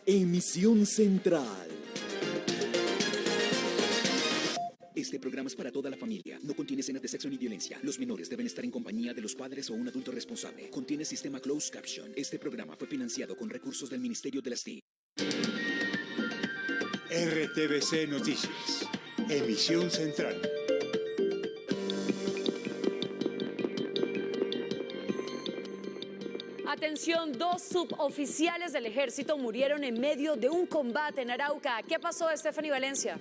Emisión Central. Este programa es para toda la familia. No contiene escenas de sexo ni violencia. Los menores deben estar en compañía de los padres o un adulto responsable. Contiene sistema closed caption. Este programa fue financiado con recursos del Ministerio de las TIC. RTVC Noticias. Emisión Central. Atención, 2 suboficiales del ejército murieron en medio de un combate en Arauca. ¿Qué pasó, Stephanie Valencia?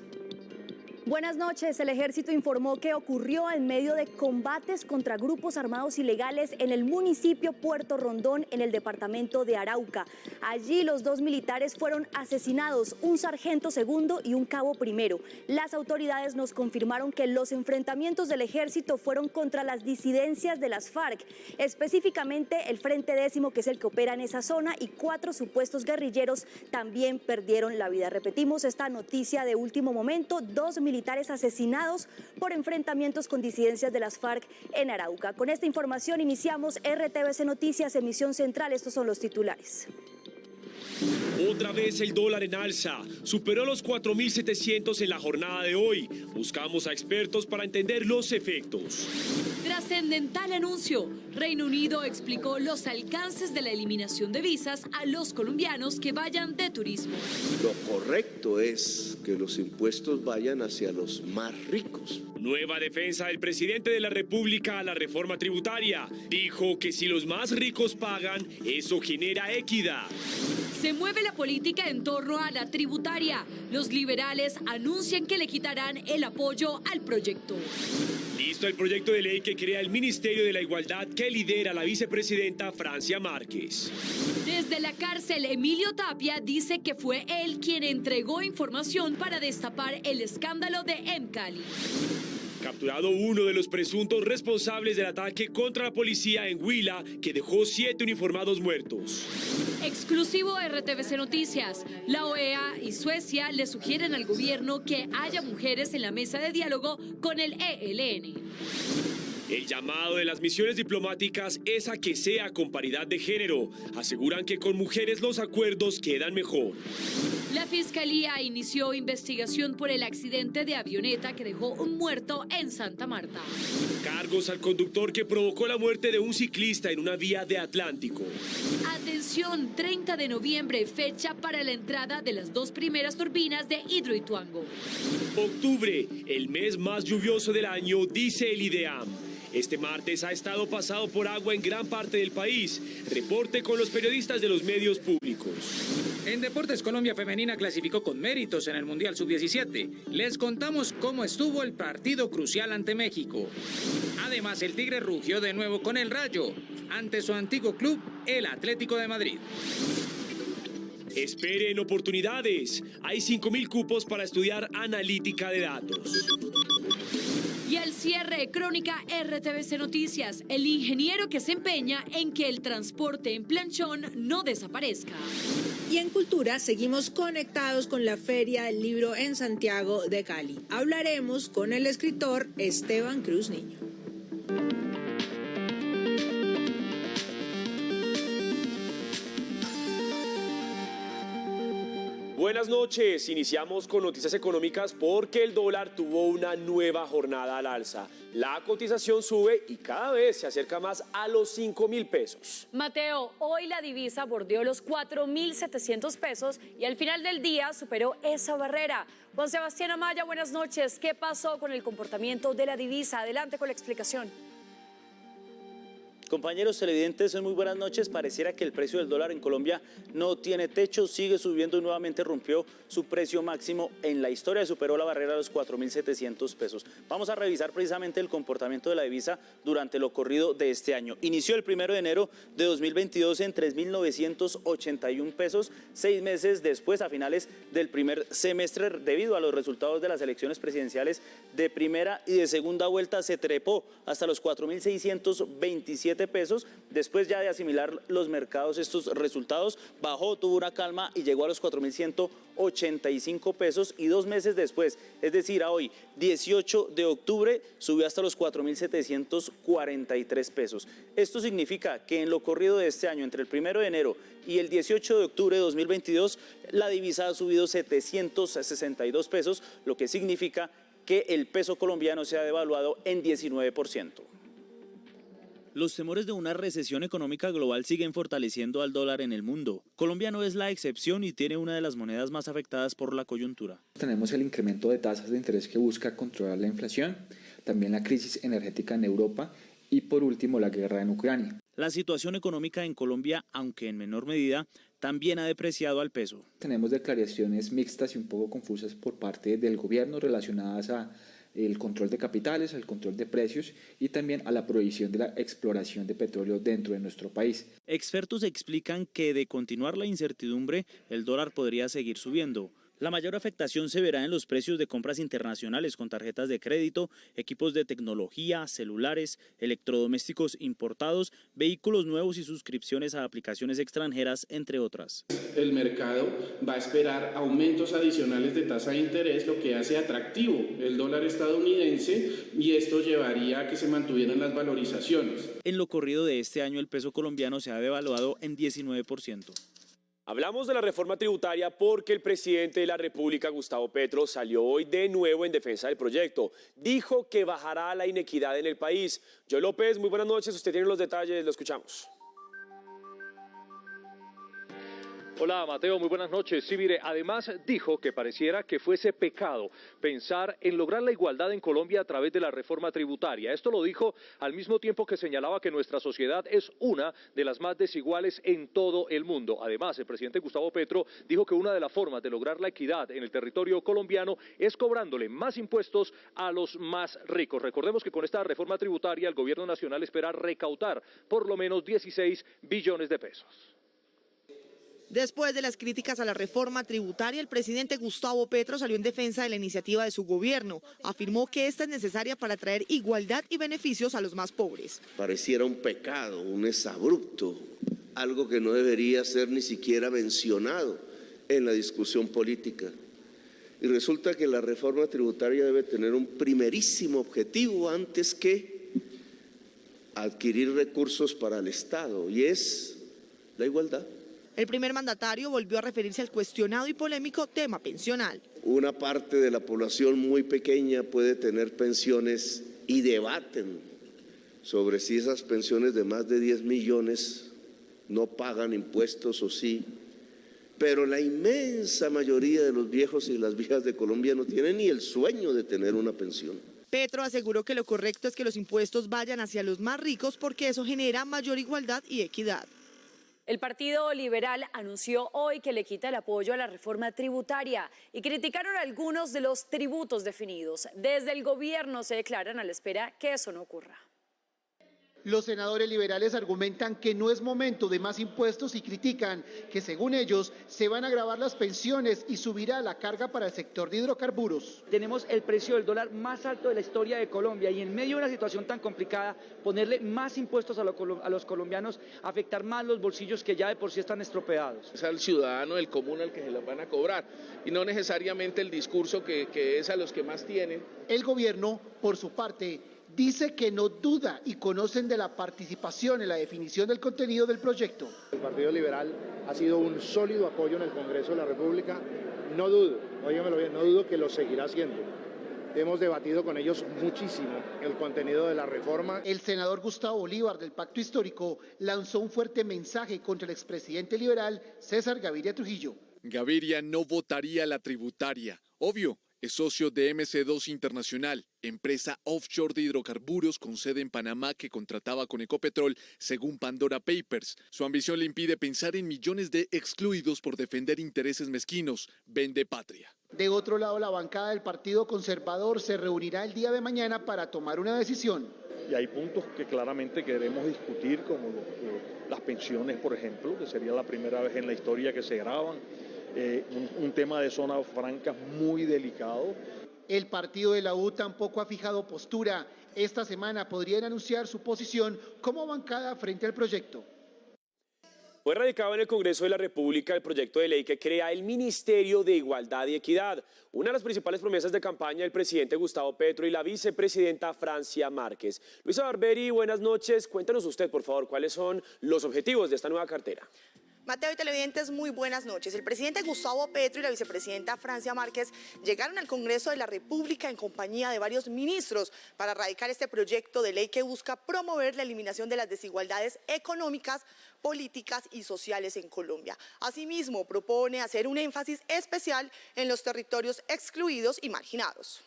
Buenas noches. El ejército informó que ocurrió en medio de combates contra grupos armados ilegales en el municipio Puerto Rondón, en el departamento de Arauca. Allí los 2 militares fueron asesinados, un sargento segundo y un cabo primero. Las autoridades nos confirmaron que los enfrentamientos del ejército fueron contra las disidencias de las FARC, específicamente el Frente Décimo, que es el que opera en esa zona, y 4 supuestos guerrilleros también perdieron la vida. Repetimos esta noticia de último momento: 2 militares asesinados por enfrentamientos con disidencias de las FARC en Arauca. Con esta información iniciamos RTVC Noticias, Emisión Central. Estos son los titulares. Otra vez el dólar en alza, superó los 4.700 en la jornada de hoy. Buscamos a expertos para entender los efectos. Trascendental anuncio. Reino Unido explicó los alcances de la eliminación de visas a los colombianos que vayan de turismo. Lo correcto es que los impuestos vayan hacia los más ricos. Nueva defensa del presidente de la República a la reforma tributaria. Dijo que si los más ricos pagan, eso genera equidad. Se mueve la política en torno a la tributaria. Los liberales anuncian que le quitarán el apoyo al proyecto. Listo el proyecto de ley que crea el Ministerio de la Igualdad que lidera la vicepresidenta Francia Márquez. Desde la cárcel, Emilio Tapia dice que fue él quien entregó información para destapar el escándalo de Mcali. Capturado uno de los presuntos responsables del ataque contra la policía en Huila, que dejó 7 uniformados muertos. Exclusivo RTVC Noticias. La OEA y Suecia le sugieren al gobierno que haya mujeres en la mesa de diálogo con el ELN. El llamado de las misiones diplomáticas es a que sea con paridad de género. Aseguran que con mujeres los acuerdos quedan mejor. La Fiscalía inició investigación por el accidente de avioneta que dejó un muerto en Santa Marta. Cargos al conductor que provocó la muerte de un ciclista en una vía de Atlántico. Atención, 30 de noviembre, fecha para la entrada de las 2 primeras turbinas de Hidroituango. Octubre, el mes más lluvioso del año, dice el IDEAM. Este martes ha estado pasado por agua en gran parte del país. Reporte con los periodistas de los medios públicos. En Deportes, Colombia Femenina clasificó con méritos en el Mundial Sub-17. Les contamos cómo estuvo el partido crucial ante México. Además, el Tigre rugió de nuevo con el Rayo ante su antiguo club, el Atlético de Madrid. Esperen oportunidades. Hay 5.000 cupos para estudiar analítica de datos. Y al cierre, crónica RTVC Noticias, el ingeniero que se empeña en que el transporte en planchón no desaparezca. Y en Cultura seguimos conectados con la Feria del Libro en Santiago de Cali. Hablaremos con el escritor Esteban Cruz Niño. Buenas noches, iniciamos con noticias económicas porque el dólar tuvo una nueva jornada al alza. La cotización sube y cada vez se acerca más a los 5.000 pesos. Mateo, hoy la divisa bordeó los 4.700 pesos y al final del día superó esa barrera. Juan Sebastián Amaya, buenas noches. ¿Qué pasó con el comportamiento de la divisa? Adelante con la explicación. Compañeros televidentes, muy buenas noches. Pareciera que el precio del dólar en Colombia no tiene techo, sigue subiendo y nuevamente rompió su precio máximo en la historia, superó la barrera de los 4.700 pesos. Vamos a revisar precisamente el comportamiento de la divisa durante lo corrido de este año. Inició el 1 de enero de 2022 en 3.981 pesos, 6 meses después, a finales del primer semestre, debido a los resultados de las elecciones presidenciales de primera y de segunda vuelta, se trepó hasta los 4.627 17 pesos. Después ya de asimilar los mercados estos resultados, bajó, tuvo una calma y llegó a los 4.185 pesos, y 2 meses después, es decir, a hoy, 18 de octubre, subió hasta los 4.743 pesos. Esto significa que en lo corrido de este año, entre el 1 de enero y el 18 de octubre de 2022, la divisa ha subido 762 pesos, lo que significa que el peso colombiano se ha devaluado en 19%. Los temores de una recesión económica global siguen fortaleciendo al dólar en el mundo. Colombia no es la excepción y tiene una de las monedas más afectadas por la coyuntura. Tenemos el incremento de tasas de interés que busca controlar la inflación, también la crisis energética en Europa y por último la guerra en Ucrania. La situación económica en Colombia, aunque en menor medida, también ha depreciado al peso. Tenemos declaraciones mixtas y un poco confusas por parte del gobierno relacionadas a el control de capitales, al control de precios y también a la prohibición de la exploración de petróleo dentro de nuestro país. Expertos explican que de continuar la incertidumbre, el dólar podría seguir subiendo. La mayor afectación se verá en los precios de compras internacionales con tarjetas de crédito, equipos de tecnología, celulares, electrodomésticos importados, vehículos nuevos y suscripciones a aplicaciones extranjeras, entre otras. El mercado va a esperar aumentos adicionales de tasa de interés, lo que hace atractivo el dólar estadounidense, y esto llevaría a que se mantuvieran las valorizaciones. En lo corrido de este año, el peso colombiano se ha devaluado en 19%. Hablamos de la reforma tributaria porque el presidente de la República, Gustavo Petro, salió hoy de nuevo en defensa del proyecto. Dijo que bajará la inequidad en el país. Joel López, muy buenas noches. Usted tiene los detalles, lo escuchamos. Hola Mateo, muy buenas noches. Sí, mire, además dijo que pareciera que fuese pecado pensar en lograr la igualdad en Colombia a través de la reforma tributaria. Esto lo dijo al mismo tiempo que señalaba que nuestra sociedad es una de las más desiguales en todo el mundo. Además, el presidente Gustavo Petro dijo que una de las formas de lograr la equidad en el territorio colombiano es cobrándole más impuestos a los más ricos. Recordemos que con esta reforma tributaria el gobierno nacional espera recaudar por lo menos 16 billones de pesos. Después de las críticas a la reforma tributaria, el presidente Gustavo Petro salió en defensa de la iniciativa de su gobierno. Afirmó que esta es necesaria para traer igualdad y beneficios a los más pobres. Pareciera un pecado, un exabrupto, algo que no debería ser ni siquiera mencionado en la discusión política. Y resulta que la reforma tributaria debe tener un primerísimo objetivo antes que adquirir recursos para el Estado, y es la igualdad. El primer mandatario volvió a referirse al cuestionado y polémico tema pensional. Una parte de la población muy pequeña puede tener pensiones y debaten sobre si esas pensiones de más de 10 millones no pagan impuestos o sí. Pero la inmensa mayoría de los viejos y las viejas de Colombia no tienen ni el sueño de tener una pensión. Petro aseguró que lo correcto es que los impuestos vayan hacia los más ricos porque eso genera mayor igualdad y equidad. El Partido Liberal anunció hoy que le quita el apoyo a la reforma tributaria y criticaron algunos de los tributos definidos. Desde el gobierno se declaran a la espera que eso no ocurra. Los senadores liberales argumentan que no es momento de más impuestos y critican que, según ellos, se van a agravar las pensiones y subirá la carga para el sector de hidrocarburos. Tenemos el precio del dólar más alto de la historia de Colombia y en medio de una situación tan complicada, ponerle más impuestos a los colombianos, afectar más los bolsillos que ya de por sí están estropeados. Es al ciudadano del común al que se los van a cobrar y no necesariamente el discurso que es a los que más tienen. El gobierno, por su parte, dice que no duda y conocen de la participación en la definición del contenido del proyecto. El Partido Liberal ha sido un sólido apoyo en el Congreso de la República. No dudo, óigamelo bien, no dudo que lo seguirá haciendo. Hemos debatido con ellos muchísimo el contenido de la reforma. El senador Gustavo Bolívar del Pacto Histórico lanzó un fuerte mensaje contra el expresidente liberal César Gaviria Trujillo. Gaviria no votaría la tributaria, obvio. Es socio de MC2 Internacional, empresa offshore de hidrocarburos con sede en Panamá que contrataba con Ecopetrol, según Pandora Papers. Su ambición le impide pensar en millones de excluidos por defender intereses mezquinos. Vende patria. De otro lado, la bancada del Partido Conservador se reunirá el día de mañana para tomar una decisión. Y hay puntos que claramente queremos discutir, como las pensiones, por ejemplo, que sería la primera vez en la historia que se graban. Un tema de zonas francas muy delicado. El partido de la U tampoco ha fijado postura. Esta semana podrían anunciar su posición como bancada frente al proyecto. Fue radicado en el Congreso de la República el proyecto de ley que crea el Ministerio de Igualdad y Equidad, una de las principales promesas de campaña del presidente Gustavo Petro y la vicepresidenta Francia Márquez. Luisa Barberi, buenas noches. Cuéntanos usted, por favor, cuáles son los objetivos de esta nueva cartera. Mateo y televidentes, muy buenas noches. El presidente Gustavo Petro y la vicepresidenta Francia Márquez llegaron al Congreso de la República en compañía de varios ministros para radicar este proyecto de ley que busca promover la eliminación de las desigualdades económicas, políticas y sociales en Colombia. Asimismo, propone hacer un énfasis especial en los territorios excluidos y marginados.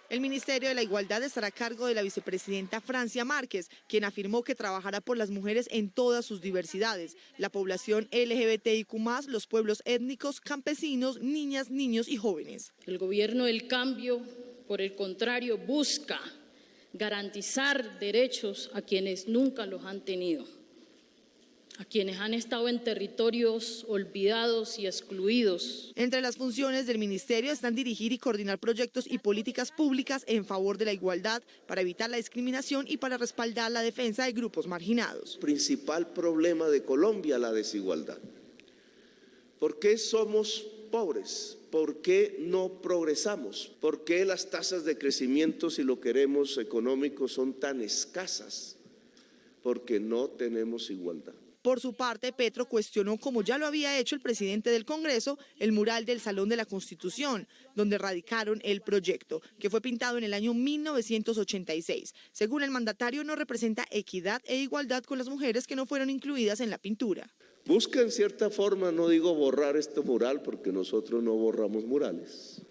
El Ministerio de la Igualdad estará a cargo de la vicepresidenta Francia Márquez, quien afirmó que trabajará por las mujeres en todas sus diversidades, la población LGBTIQ+, los pueblos étnicos, campesinos, niñas, niños y jóvenes. El gobierno del cambio, por el contrario, busca garantizar derechos a quienes nunca los han tenido, a quienes han estado en territorios olvidados y excluidos. Entre las funciones del ministerio están dirigir y coordinar proyectos y políticas públicas en favor de la igualdad, para evitar la discriminación y para respaldar la defensa de grupos marginados. Principal problema de Colombia, la desigualdad. ¿Por qué somos pobres? ¿Por qué no progresamos? ¿Por qué las tasas de crecimiento, si lo queremos económico, son tan escasas? Porque no tenemos igualdad. Por su parte, Petro cuestionó, como ya lo había hecho el presidente del Congreso, el mural del Salón de la Constitución, donde radicaron el proyecto, que fue pintado en el año 1986. Según el mandatario, no representa equidad e igualdad con las mujeres que no fueron incluidas en la pintura. Busca en cierta forma, no digo borrar este mural, porque nosotros no borramos murales,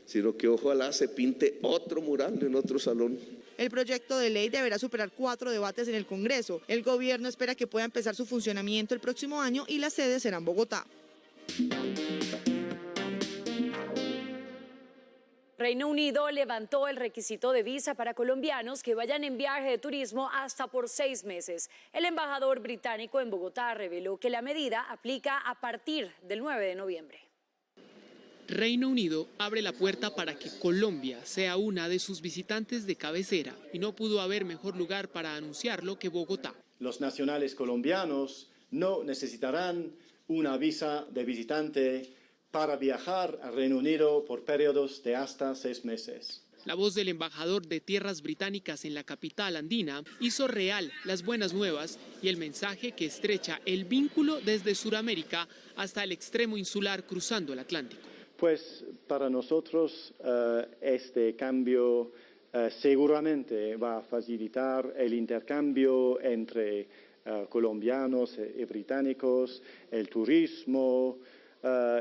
sino que ojalá se pinte otro mural en otro salón. El proyecto de ley deberá superar 4 debates en el Congreso. El gobierno espera que pueda empezar su funcionamiento el próximo año y la sede será en Bogotá. Reino Unido levantó el requisito de visa para colombianos que vayan en viaje de turismo hasta por 6 meses. El embajador británico en Bogotá reveló que la medida aplica a partir del 9 de noviembre. Reino Unido abre la puerta para que Colombia sea una de sus visitantes de cabecera y no pudo haber mejor lugar para anunciarlo que Bogotá. Los nacionales colombianos no necesitarán una visa de visitante para viajar al Reino Unido por periodos de hasta 6 meses. La voz del embajador de tierras británicas en la capital andina hizo real las buenas nuevas y el mensaje que estrecha el vínculo desde Sudamérica hasta el extremo insular cruzando el Atlántico. Pues para nosotros este cambio seguramente va a facilitar el intercambio entre colombianos y británicos, el turismo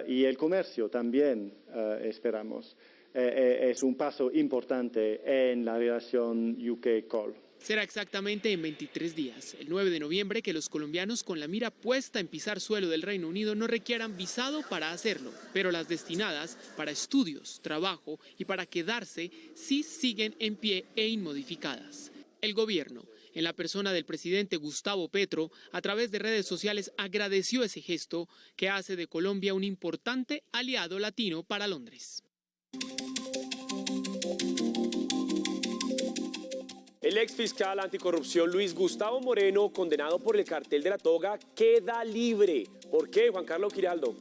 y el comercio también, esperamos. Es un paso importante en la relación UK-COL. Será exactamente en 23 días, el 9 de noviembre, que los colombianos con la mira puesta en pisar suelo del Reino Unido no requieran visado para hacerlo, pero las destinadas para estudios, trabajo y para quedarse sí siguen en pie e inmodificadas. El gobierno, en la persona del presidente Gustavo Petro, a través de redes sociales agradeció ese gesto que hace de Colombia un importante aliado latino para Londres. El ex fiscal anticorrupción Luis Gustavo Moreno, condenado por el cartel de la toga, queda libre. ¿Por qué, Juan Carlos Giraldo?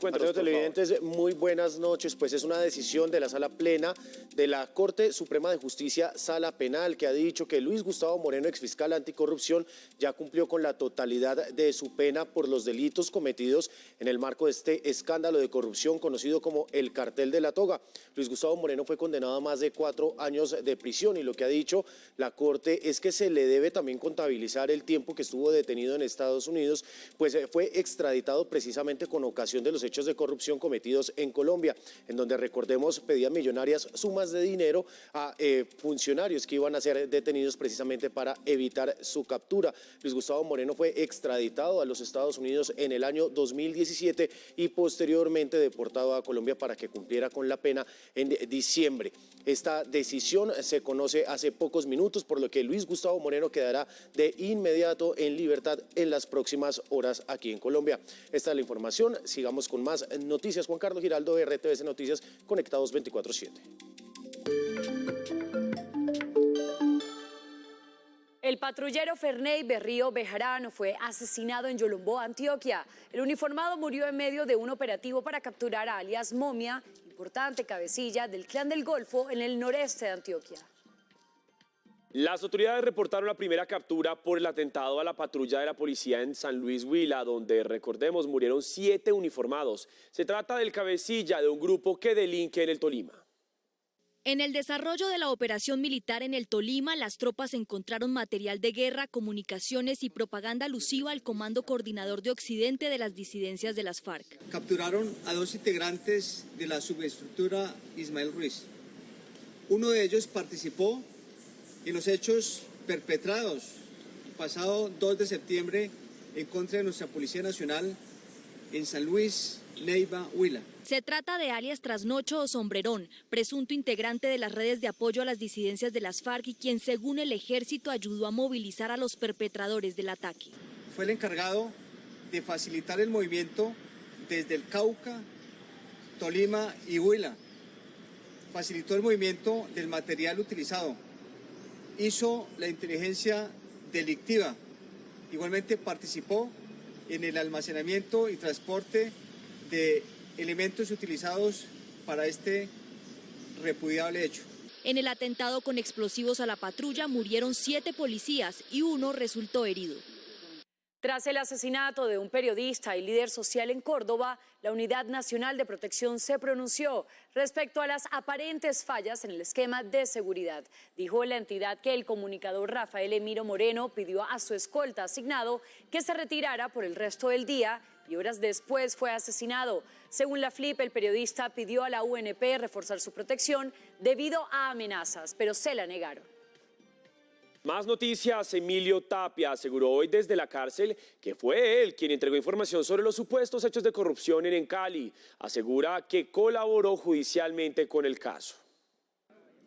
Mateo, televidentes, muy buenas noches. Pues es una decisión de la Sala Plena de la Corte Suprema de Justicia, Sala Penal, que ha dicho que Luis Gustavo Moreno, exfiscal anticorrupción, ya cumplió con la totalidad de su pena por los delitos cometidos en el marco de este escándalo de corrupción conocido como el cartel de la toga. Luis Gustavo Moreno fue condenado a más de 4 años de prisión y lo que ha dicho la Corte es que se le debe también contabilizar el tiempo que estuvo detenido en Estados Unidos, pues fue extraditado precisamente con ocasión de los hechos de corrupción cometidos en Colombia, en donde, recordemos, pedía millonarias sumas de dinero a funcionarios que iban a ser detenidos precisamente para evitar su captura. Luis Gustavo Moreno fue extraditado a los Estados Unidos en el año 2017 y posteriormente deportado a Colombia para que cumpliera con la pena en diciembre. Esta decisión se conoce hace pocos minutos, por lo que Luis Gustavo Moreno quedará de inmediato en libertad en las próximas horas aquí en Colombia. Colombia. Esta es la información. Sigamos con más noticias. Juan Carlos Giraldo, RTVC Noticias, conectados 24/7. El patrullero Ferney Berrío Bejarano fue asesinado en Yolombó, Antioquia. El uniformado murió en medio de un operativo para capturar a alias Momia, importante cabecilla del Clan del Golfo en el noreste de Antioquia. Las autoridades reportaron la primera captura por el atentado a la patrulla de la policía en San Luis Huila, donde, recordemos, murieron 7 uniformados. Se trata del cabecilla de un grupo que delinque en el Tolima. En el desarrollo de la operación militar en el Tolima, las tropas encontraron material de guerra, comunicaciones y propaganda alusiva al Comando Coordinador de Occidente de las disidencias de las FARC. Capturaron a 2 integrantes de la subestructura Ismael Ruiz. Uno de ellos participó en los hechos perpetrados el pasado 2 de septiembre en contra de nuestra Policía Nacional en San Luis, Neiva, Huila. Se trata de alias Trasnocho o Sombrerón, presunto integrante de las redes de apoyo a las disidencias de las FARC y quien, según el ejército, ayudó a movilizar a los perpetradores del ataque. Fue el encargado de facilitar el movimiento desde el Cauca, Tolima y Huila. Facilitó el movimiento del material utilizado. Hizo la inteligencia delictiva. Igualmente participó en el almacenamiento y transporte de elementos utilizados para este repudiable hecho. En el atentado con explosivos a la patrulla murieron 7 policías y 1 resultó herido. Tras el asesinato de un periodista y líder social en Córdoba, la Unidad Nacional de Protección se pronunció respecto a las aparentes fallas en el esquema de seguridad. Dijo la entidad que el comunicador Rafael Emiro Moreno pidió a su escolta asignado que se retirara por el resto del día y horas después fue asesinado. Según la FLIP, el periodista pidió a la UNP reforzar su protección debido a amenazas, pero se la negaron. Más noticias. Emilio Tapia aseguró hoy desde la cárcel que fue él quien entregó información sobre los supuestos hechos de corrupción en Cali. Asegura que colaboró judicialmente con el caso.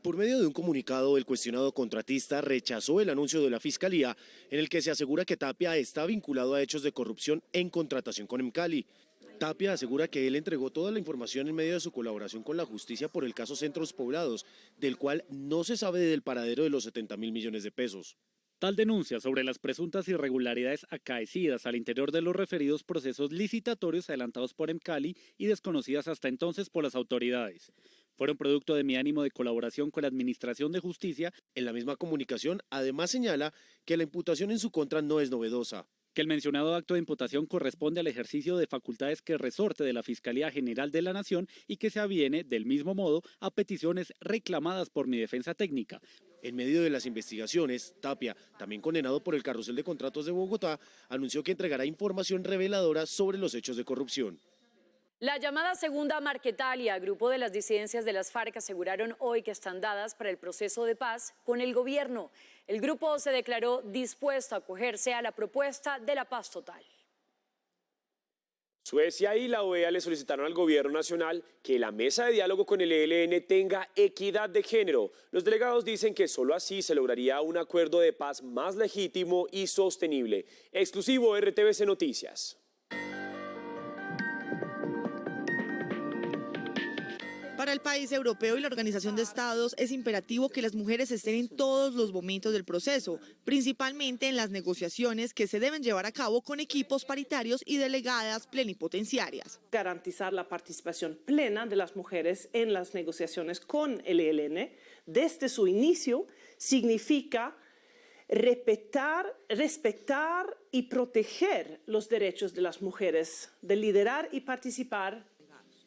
Por medio de un comunicado, el cuestionado contratista rechazó el anuncio de la Fiscalía en el que se asegura que Tapia está vinculado a hechos de corrupción en contratación con Emcali. Tapia asegura que él entregó toda la información en medio de su colaboración con la justicia por el caso Centros Poblados, del cual no se sabe del paradero de los 70.000 millones de pesos. Tal denuncia sobre las presuntas irregularidades acaecidas al interior de los referidos procesos licitatorios adelantados por Emcali y desconocidas hasta entonces por las autoridades. Fueron producto de mi ánimo de colaboración con la Administración de Justicia. En la misma comunicación, además señala que la imputación en su contra no es novedosa. Que el mencionado acto de imputación corresponde al ejercicio de facultades que resorte de la Fiscalía General de la Nación y que se aviene, del mismo modo, a peticiones reclamadas por mi defensa técnica. En medio de las investigaciones, Tapia, también condenado por el carrusel de contratos de Bogotá, anunció que entregará información reveladora sobre los hechos de corrupción. La llamada Segunda Marquetalia, grupo de las disidencias de las FARC, aseguraron hoy que están dadas para el proceso de paz con el gobierno. El grupo se declaró dispuesto a acogerse a la propuesta de la paz total. Suecia y la OEA le solicitaron al gobierno nacional que la mesa de diálogo con el ELN tenga equidad de género. Los delegados dicen que solo así se lograría un acuerdo de paz más legítimo y sostenible. Exclusivo RTVC Noticias. Para el país europeo y la Organización de Estados es imperativo que las mujeres estén en todos los momentos del proceso, principalmente en las negociaciones que se deben llevar a cabo con equipos paritarios y delegadas plenipotenciarias. Garantizar la participación plena de las mujeres en las negociaciones con el ELN desde su inicio significa respetar y proteger los derechos de las mujeres de liderar y participar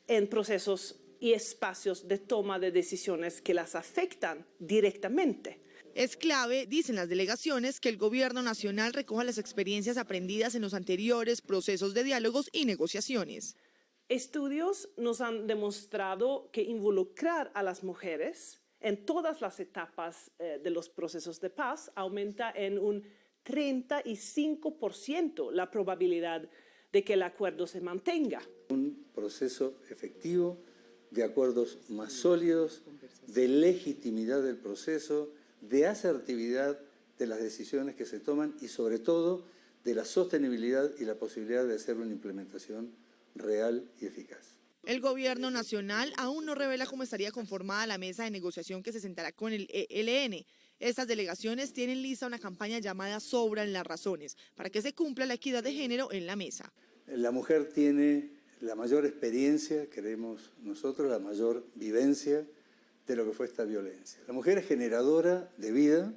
en procesos y espacios de toma de decisiones que las afectan directamente. Es clave, dicen las delegaciones, que el gobierno nacional recoja las experiencias aprendidas en los anteriores procesos de diálogos y negociaciones. Estudios nos han demostrado que involucrar a las mujeres en todas las etapas de los procesos de paz aumenta en un 35% la probabilidad de que el acuerdo se mantenga. Un proceso efectivo, de acuerdos más sólidos, de legitimidad del proceso, de asertividad de las decisiones que se toman y sobre todo de la sostenibilidad y la posibilidad de hacer una implementación real y eficaz. El gobierno nacional aún no revela cómo estaría conformada la mesa de negociación que se sentará con el ELN. Estas delegaciones tienen lista una campaña llamada Sobran las razones, para que se cumpla la equidad de género en la mesa. La mujer tiene la mayor experiencia, creemos nosotros, la mayor vivencia de lo que fue esta violencia. La mujer es generadora de vida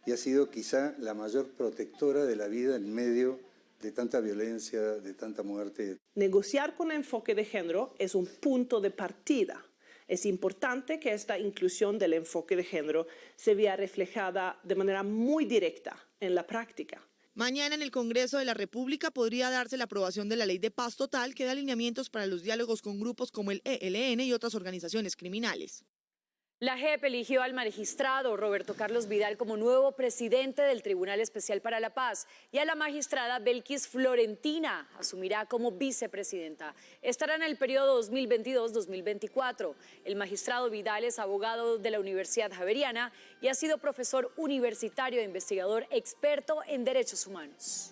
y ha sido quizá la mayor protectora de la vida en medio de tanta violencia, de tanta muerte. Negociar con enfoque de género es un punto de partida. Es importante que esta inclusión del enfoque de género se vea reflejada de manera muy directa en la práctica. Mañana en el Congreso de la República podría darse la aprobación de la ley de paz total que da alineamientos para los diálogos con grupos como el ELN y otras organizaciones criminales. La JEP eligió al magistrado Roberto Carlos Vidal como nuevo presidente del Tribunal Especial para la Paz y a la magistrada Belkis Florentina asumirá como vicepresidenta. Estará en el periodo 2022-2024. El magistrado Vidal es abogado de la Universidad Javeriana y ha sido profesor universitario e investigador experto en derechos humanos.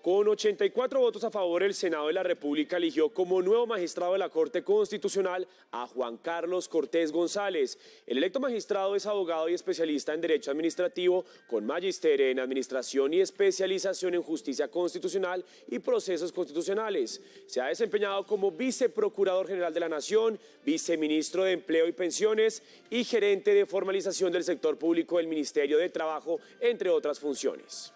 Con 84 votos a favor, el Senado de la República eligió como nuevo magistrado de la Corte Constitucional a Juan Carlos Cortés González. El electo magistrado es abogado y especialista en Derecho Administrativo, con magíster en Administración y especialización en Justicia Constitucional y Procesos Constitucionales. Se ha desempeñado como Viceprocurador General de la Nación, Viceministro de Empleo y Pensiones y Gerente de Formalización del Sector Público del Ministerio de Trabajo, entre otras funciones.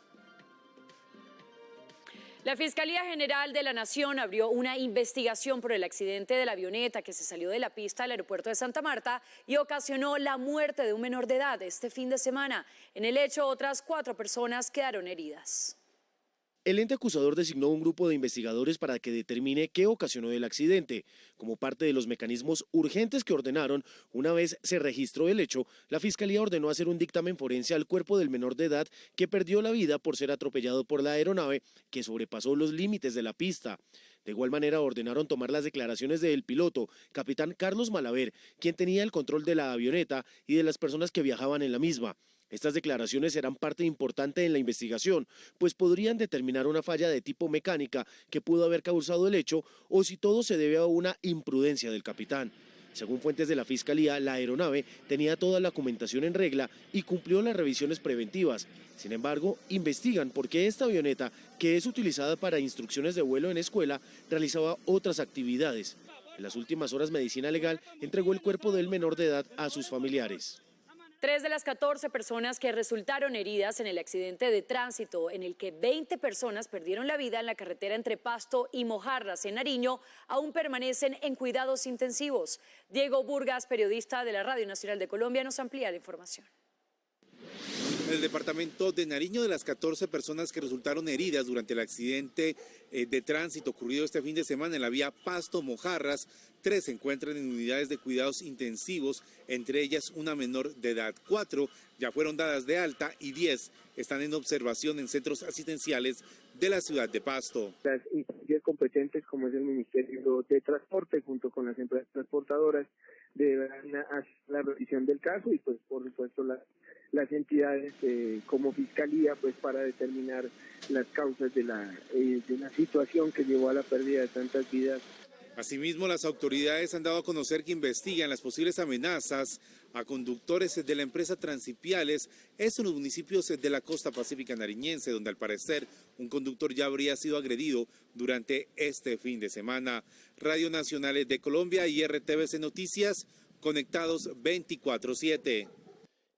La Fiscalía General de la Nación abrió una investigación por el accidente de la avioneta que se salió de la pista del aeropuerto de Santa Marta y ocasionó la muerte de un menor de edad este fin de semana. En el hecho, otras 4 personas quedaron heridas. El ente acusador designó un grupo de investigadores para que determine qué ocasionó el accidente. Como parte de los mecanismos urgentes que ordenaron, una vez se registró el hecho, la Fiscalía ordenó hacer un dictamen forense al cuerpo del menor de edad que perdió la vida por ser atropellado por la aeronave que sobrepasó los límites de la pista. De igual manera ordenaron tomar las declaraciones del piloto, capitán Carlos Malaver, quien tenía el control de la avioneta y de las personas que viajaban en la misma. Estas declaraciones serán parte importante en la investigación, pues podrían determinar una falla de tipo mecánica que pudo haber causado el hecho o si todo se debe a una imprudencia del capitán. Según fuentes de la Fiscalía, la aeronave tenía toda la documentación en regla y cumplió las revisiones preventivas. Sin embargo, investigan por qué esta avioneta, que es utilizada para instrucciones de vuelo en escuela, realizaba otras actividades. En las últimas horas, Medicina Legal entregó el cuerpo del menor de edad a sus familiares. 3 de las 14 personas que resultaron heridas en el accidente de tránsito en el que 20 personas perdieron la vida en la carretera entre Pasto y Mojarras, en Nariño, aún permanecen en cuidados intensivos. Diego Burgas, periodista de la Radio Nacional de Colombia, nos amplía la información. En el departamento de Nariño, de las 14 personas que resultaron heridas durante el accidente de tránsito ocurrido este fin de semana en la vía Pasto-Mojarras, 3 se encuentran en unidades de cuidados intensivos, entre ellas una menor de edad. 4 ya fueron dadas de alta y 10 están en observación en centros asistenciales de la ciudad de Pasto. Las instancias competentes, como es el Ministerio de Transporte, junto con las empresas transportadoras, deberán hacer la revisión del caso y, pues, por supuesto, las entidades como Fiscalía, pues, para determinar las causas de la situación que llevó a la pérdida de tantas vidas. Asimismo, las autoridades han dado a conocer que investigan las posibles amenazas a conductores de la empresa Transipiales, esto en los municipios de la costa pacífica nariñense, donde al parecer un conductor ya habría sido agredido durante este fin de semana. Radio Nacional de Colombia y RTVC Noticias, conectados 24/7.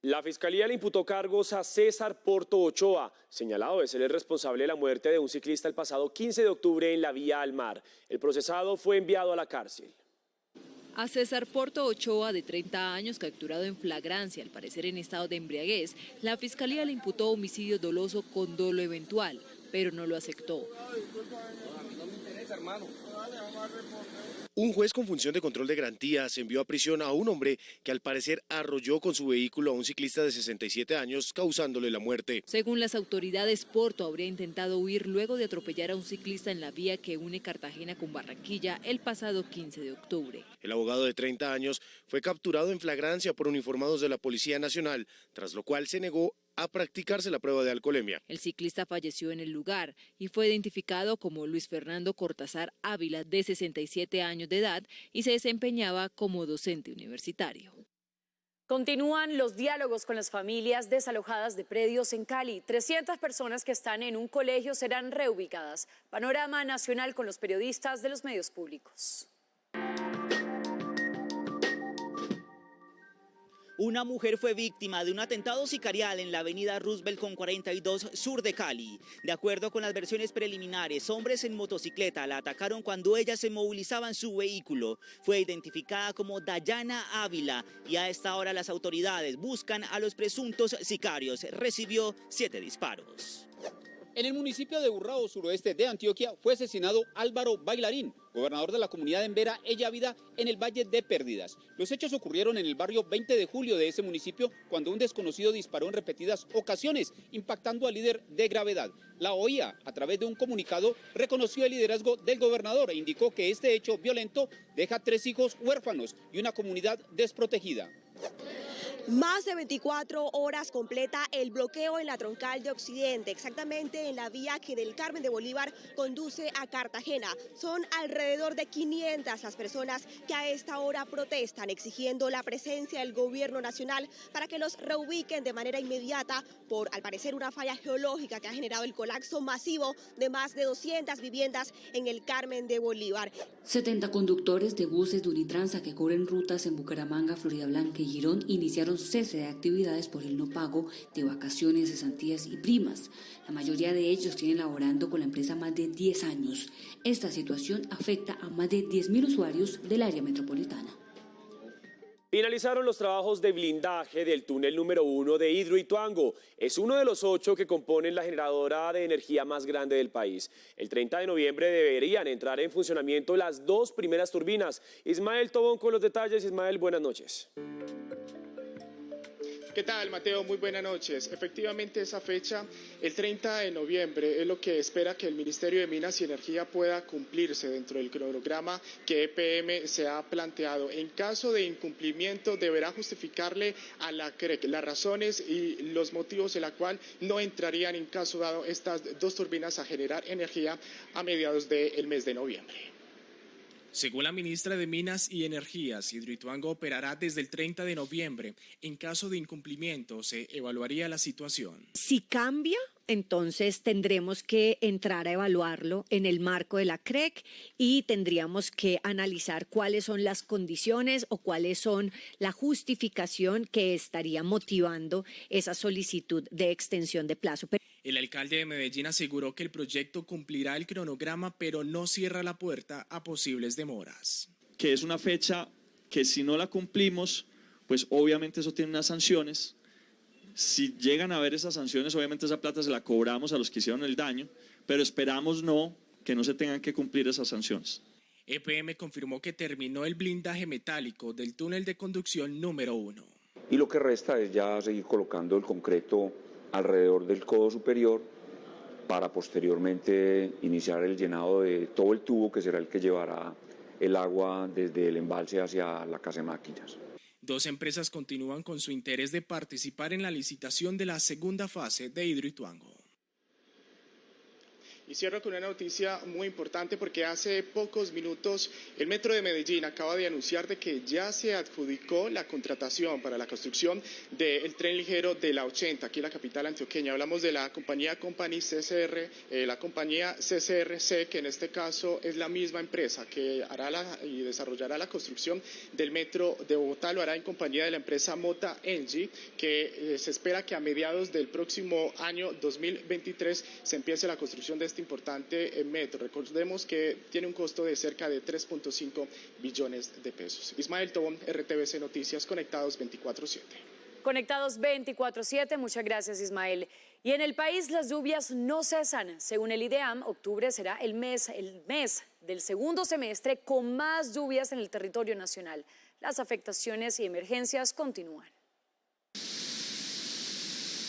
La Fiscalía le imputó cargos a César Porto Ochoa, señalado de ser el responsable de la muerte de un ciclista el pasado 15 de octubre en la vía al mar. El procesado fue enviado a la cárcel. A César Porto Ochoa, de 30 años, capturado en flagrancia, al parecer en estado de embriaguez, la Fiscalía le imputó homicidio doloso con dolo eventual, pero no lo aceptó. Un juez con función de control de garantías envió a prisión a un hombre que al parecer arrolló con su vehículo a un ciclista de 67 años, causándole la muerte. Según las autoridades, Porto habría intentado huir luego de atropellar a un ciclista en la vía que une Cartagena con Barranquilla el pasado 15 de octubre. El abogado de 30 años fue capturado en flagrancia por uniformados de la Policía Nacional, tras lo cual se negó a practicarse la prueba de alcoholemia. El ciclista falleció en el lugar y fue identificado como Luis Fernando Cortázar Ávila, de 67 años de edad, y se desempeñaba como docente universitario. Continúan los diálogos con las familias desalojadas de predios en Cali. 300 personas que están en un colegio serán reubicadas. Panorama nacional con los periodistas de los medios públicos. Una mujer fue víctima de un atentado sicarial en la avenida Roosevelt con 42 sur de Cali. De acuerdo con las versiones preliminares, hombres en motocicleta la atacaron cuando ella se movilizaba en su vehículo. Fue identificada como Dayana Ávila y a esta hora las autoridades buscan a los presuntos sicarios. Recibió 7 disparos. En el municipio de Urrao, suroeste de Antioquia, fue asesinado Álvaro Bailarín, gobernador de la comunidad de Embera, Ellavida, en el Valle de Pérdidas. Los hechos ocurrieron en el barrio 20 de julio de ese municipio, cuando un desconocido disparó en repetidas ocasiones, impactando al líder de gravedad. La OIA, a través de un comunicado, reconoció el liderazgo del gobernador e indicó que este hecho violento deja 3 hijos huérfanos y una comunidad desprotegida. Más de 24 horas completa el bloqueo en la troncal de Occidente, exactamente en la vía que del Carmen de Bolívar conduce a Cartagena. Son alrededor de 500 las personas que a esta hora protestan, exigiendo la presencia del gobierno nacional para que los reubiquen de manera inmediata por, al parecer, una falla geológica que ha generado el colapso masivo de más de 200 viviendas en el Carmen de Bolívar. 70 conductores de buses de Unitransa que cubren rutas en Bucaramanga, Florida Blanca y Girón iniciaron cese de actividades por el no pago de vacaciones, cesantías y primas. La mayoría de ellos tienen laborando con la empresa más de 10 años. Esta situación afecta a más de 10.000 usuarios del área metropolitana. Finalizaron los trabajos de blindaje del túnel número 1 de Hidroituango. Es uno de los 8 que componen la generadora de energía más grande del país. El 30 de noviembre deberían entrar en funcionamiento las 2 primeras turbinas. Ismael Tobón con los detalles. Ismael, buenas noches. ¿Qué tal, Mateo? Muy buenas noches. Efectivamente, esa fecha, el 30 de noviembre, es lo que espera que el Ministerio de Minas y Energía pueda cumplirse dentro del cronograma que EPM se ha planteado. En caso de incumplimiento, deberá justificarle a la CREC las razones y los motivos en la cual no entrarían, en caso dado, estas 2 turbinas a generar energía a mediados del mes de noviembre. Según la ministra de Minas y Energías, Hidroituango operará desde el 30 de noviembre. En caso de incumplimiento, se evaluaría la situación. Si cambia, entonces tendremos que entrar a evaluarlo en el marco de la CREC y tendríamos que analizar cuáles son las condiciones o cuáles son la justificación que estaría motivando esa solicitud de extensión de plazo. El alcalde de Medellín aseguró que el proyecto cumplirá el cronograma, pero no cierra la puerta a posibles demoras. Que es una fecha que si no la cumplimos, pues obviamente eso tiene unas sanciones. Si llegan a haber esas sanciones, obviamente esa plata se la cobramos a los que hicieron el daño, pero esperamos que no se tengan que cumplir esas sanciones. EPM confirmó que terminó el blindaje metálico del túnel de conducción número 1. Y lo que resta es ya seguir colocando el concreto alrededor del codo superior para posteriormente iniciar el llenado de todo el tubo que será el que llevará el agua desde el embalse hacia la casa de máquinas. 2 empresas continúan con su interés de participar en la licitación de la segunda fase de Hidroituango. Y cierro con una noticia muy importante porque hace pocos minutos el Metro de Medellín acaba de anunciar de que ya se adjudicó la contratación para la construcción del tren ligero de la 80 aquí en la capital antioqueña. Hablamos de la compañía Company CCR, la compañía CCRC, que en este caso es la misma empresa que hará y desarrollará la construcción del Metro de Bogotá. Lo hará en compañía de la empresa Mota Engie, que se espera que a mediados del próximo año 2023 se empiece la construcción de este importante metro. Recordemos que tiene un costo de cerca de 3.5 billones de pesos. Ismael Tobón, RTBC Noticias, Conectados 24/7. Conectados 24/7, muchas gracias, Ismael. Y en el país las lluvias no cesan. Según el IDEAM, octubre será el mes del segundo semestre con más lluvias en el territorio nacional. Las afectaciones y emergencias continúan.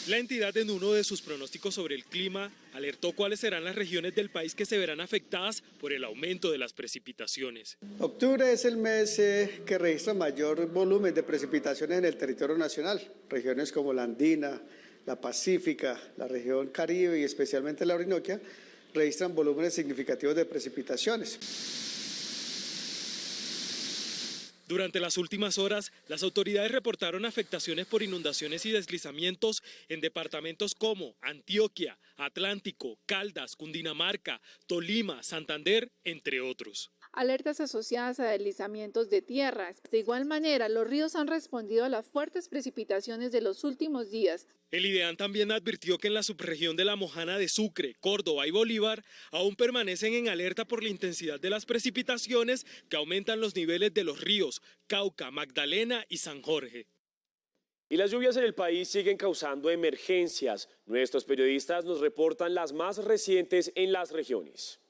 La entidad en uno de sus pronósticos sobre el clima alertó cuáles serán las regiones del país que se verán afectadas por el aumento de las precipitaciones. Octubre es el mes que registra mayor volumen de precipitaciones en el territorio nacional. Regiones como la Andina, la Pacífica, la región Caribe y especialmente la Orinoquia, registran volúmenes significativos de precipitaciones. Durante las últimas horas, las autoridades reportaron afectaciones por inundaciones y deslizamientos en departamentos como Antioquia, Atlántico, Caldas, Cundinamarca, Tolima, Santander, entre otros. Alertas asociadas a deslizamientos de tierra. De igual manera, los ríos han respondido a las fuertes precipitaciones de los últimos días. El IDEAN también advirtió que en la subregión de La Mojana de Sucre, Córdoba y Bolívar aún permanecen en alerta por la intensidad de las precipitaciones que aumentan los niveles de los ríos Cauca, Magdalena y San Jorge. Y las lluvias en el país siguen causando emergencias. Nuestros periodistas nos reportan las más recientes en las regiones.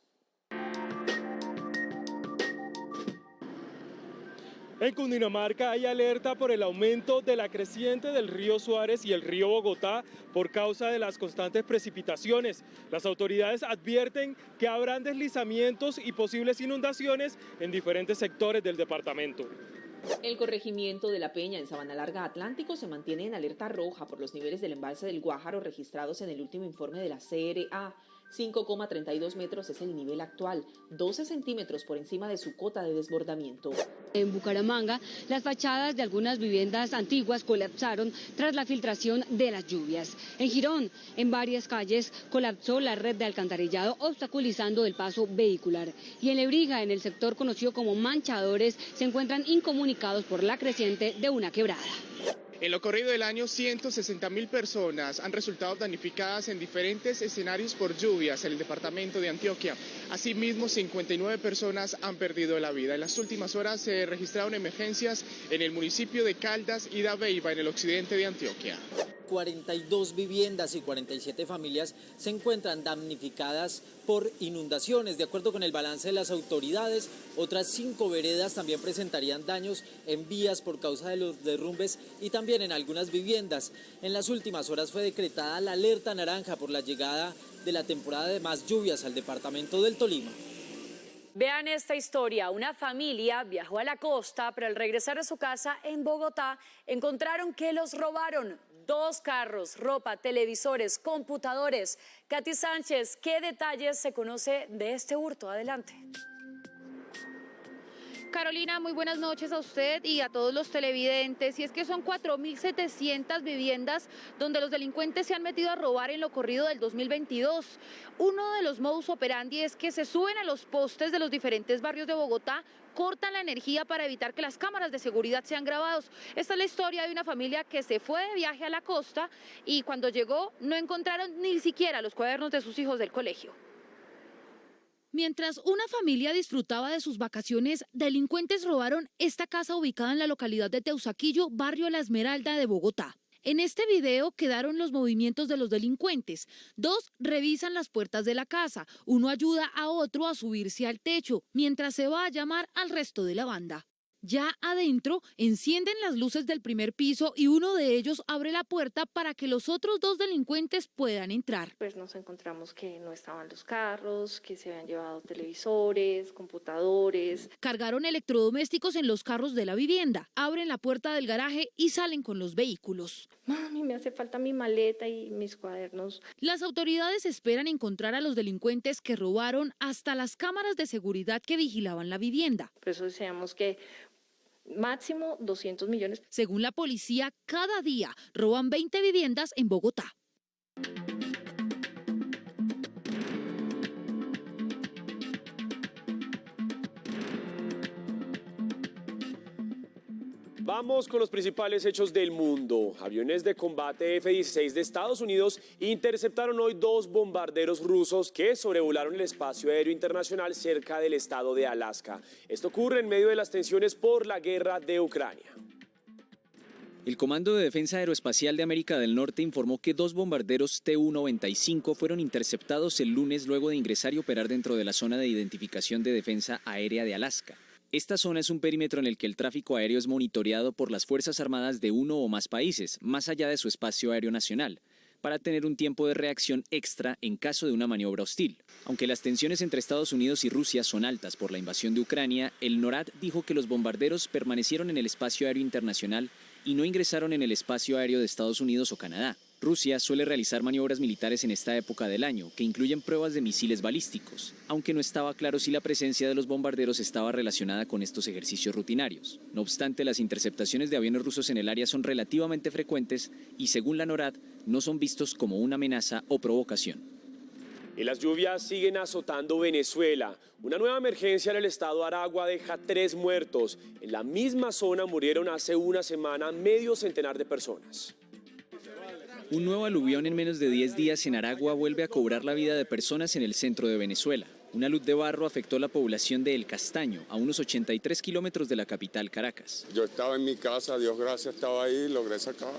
En Cundinamarca hay alerta por el aumento de la creciente del río Suárez y el río Bogotá por causa de las constantes precipitaciones. Las autoridades advierten que habrán deslizamientos y posibles inundaciones en diferentes sectores del departamento. El corregimiento de La Peña en Sabana Larga Atlántico se mantiene en alerta roja por los niveles del embalse del Guájaro registrados en el último informe de la CRA. 5,32 metros es el nivel actual, 12 centímetros por encima de su cota de desbordamiento. En Bucaramanga, las fachadas de algunas viviendas antiguas colapsaron tras la filtración de las lluvias. En Girón, en varias calles, colapsó la red de alcantarillado, obstaculizando el paso vehicular. Y en Lebrija, en el sector conocido como Manchadores, se encuentran incomunicados por la creciente de una quebrada. En lo corrido del año, 160.000 personas han resultado damnificadas en diferentes escenarios por lluvias en el departamento de Antioquia. Asimismo, 59 personas han perdido la vida. En las últimas horas se registraron emergencias en el municipio de Caldas y Dabeiba, en el occidente de Antioquia. 42 viviendas y 47 familias se encuentran damnificadas por inundaciones. De acuerdo con el balance de las autoridades, otras 5 veredas también presentarían daños en vías por causa de los derrumbes y también en algunas viviendas. En las últimas horas fue decretada la alerta naranja por la llegada de la temporada de más lluvias al departamento del Tolima. Vean esta historia. Una familia viajó a la costa, pero al regresar a su casa en Bogotá encontraron que los robaron 2 carros, ropa, televisores, computadores. Katy Sánchez, ¿qué detalles se conoce de este hurto? Adelante. Carolina, muy buenas noches a usted y a todos los televidentes. Y es que son 4.700 viviendas donde los delincuentes se han metido a robar en lo corrido del 2022. Uno de los modus operandi es que se suben a los postes de los diferentes barrios de Bogotá, cortan la energía para evitar que las cámaras de seguridad sean grabados. Esta es la historia de una familia que se fue de viaje a la costa y cuando llegó no encontraron ni siquiera los cuadernos de sus hijos del colegio. Mientras una familia disfrutaba de sus vacaciones, delincuentes robaron esta casa ubicada en la localidad de Teusaquillo, barrio La Esmeralda de Bogotá. En este video quedaron los movimientos de los delincuentes. 2 revisan las puertas de la casa, uno ayuda a otro a subirse al techo, mientras se va a llamar al resto de la banda. Ya adentro encienden las luces del primer piso y uno de ellos abre la puerta para que los otros 2 delincuentes puedan entrar. Pues nos encontramos que no estaban los carros, que se habían llevado televisores, computadores. Cargaron electrodomésticos en los carros de la vivienda, abren la puerta del garaje y salen con los vehículos. Mami, me hace falta mi maleta y mis cuadernos. Las autoridades esperan encontrar a los delincuentes que robaron hasta las cámaras de seguridad que vigilaban la vivienda. Por eso deseamos que máximo 200 millones. Según la policía, cada día roban 20 viviendas en Bogotá. Vamos con los principales hechos del mundo. Aviones de combate F-16 de Estados Unidos interceptaron hoy 2 bombarderos rusos que sobrevolaron el espacio aéreo internacional cerca del estado de Alaska. Esto ocurre en medio de las tensiones por la guerra de Ucrania. El Comando de Defensa Aeroespacial de América del Norte informó que 2 bombarderos Tu-95 fueron interceptados el lunes luego de ingresar y operar dentro de la zona de identificación de defensa aérea de Alaska. Esta zona es un perímetro en el que el tráfico aéreo es monitoreado por las Fuerzas Armadas de uno o más países, más allá de su espacio aéreo nacional, para tener un tiempo de reacción extra en caso de una maniobra hostil. Aunque las tensiones entre Estados Unidos y Rusia son altas por la invasión de Ucrania, el NORAD dijo que los bombarderos permanecieron en el espacio aéreo internacional y no ingresaron en el espacio aéreo de Estados Unidos o Canadá. Rusia suele realizar maniobras militares en esta época del año, que incluyen pruebas de misiles balísticos, aunque no estaba claro si la presencia de los bombarderos estaba relacionada con estos ejercicios rutinarios. No obstante, las interceptaciones de aviones rusos en el área son relativamente frecuentes y, según la NORAD, no son vistos como una amenaza o provocación. Y las lluvias siguen azotando Venezuela. Una nueva emergencia en el estado Aragua deja 3 muertos. En la misma zona murieron hace una semana medio centenar de personas. Un nuevo aluvión en menos de 10 días en Aragua vuelve a cobrar la vida de personas en el centro de Venezuela. Una luz de barro afectó la población de El Castaño, a unos 83 kilómetros de la capital, Caracas. Yo estaba en mi casa, Dios gracias, estaba ahí, logré sacar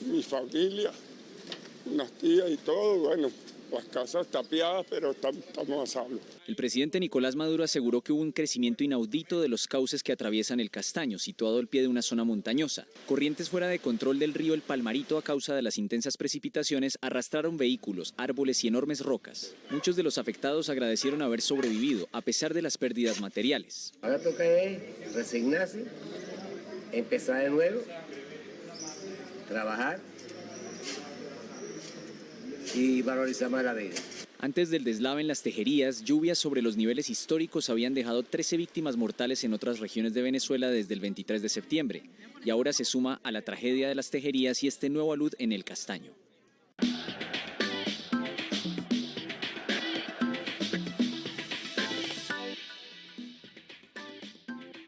mi familia, unas tías y todo, bueno, las casas tapiadas, pero estamos a salvo. El presidente Nicolás Maduro aseguró que hubo un crecimiento inaudito de los cauces que atraviesan el Castaño, situado al pie de una zona montañosa. Corrientes fuera de control del río El Palmarito a causa de las intensas precipitaciones arrastraron vehículos, árboles y enormes rocas. Muchos de los afectados agradecieron haber sobrevivido, a pesar de las pérdidas materiales. Ahora toca resignarse, empezar de nuevo, trabajar y valorizar más la vida. Antes del deslave en las tejerías, lluvias sobre los niveles históricos habían dejado 13 víctimas mortales en otras regiones de Venezuela desde el 23 de septiembre. Y ahora se suma a la tragedia de las tejerías y este nuevo alud en el Castaño.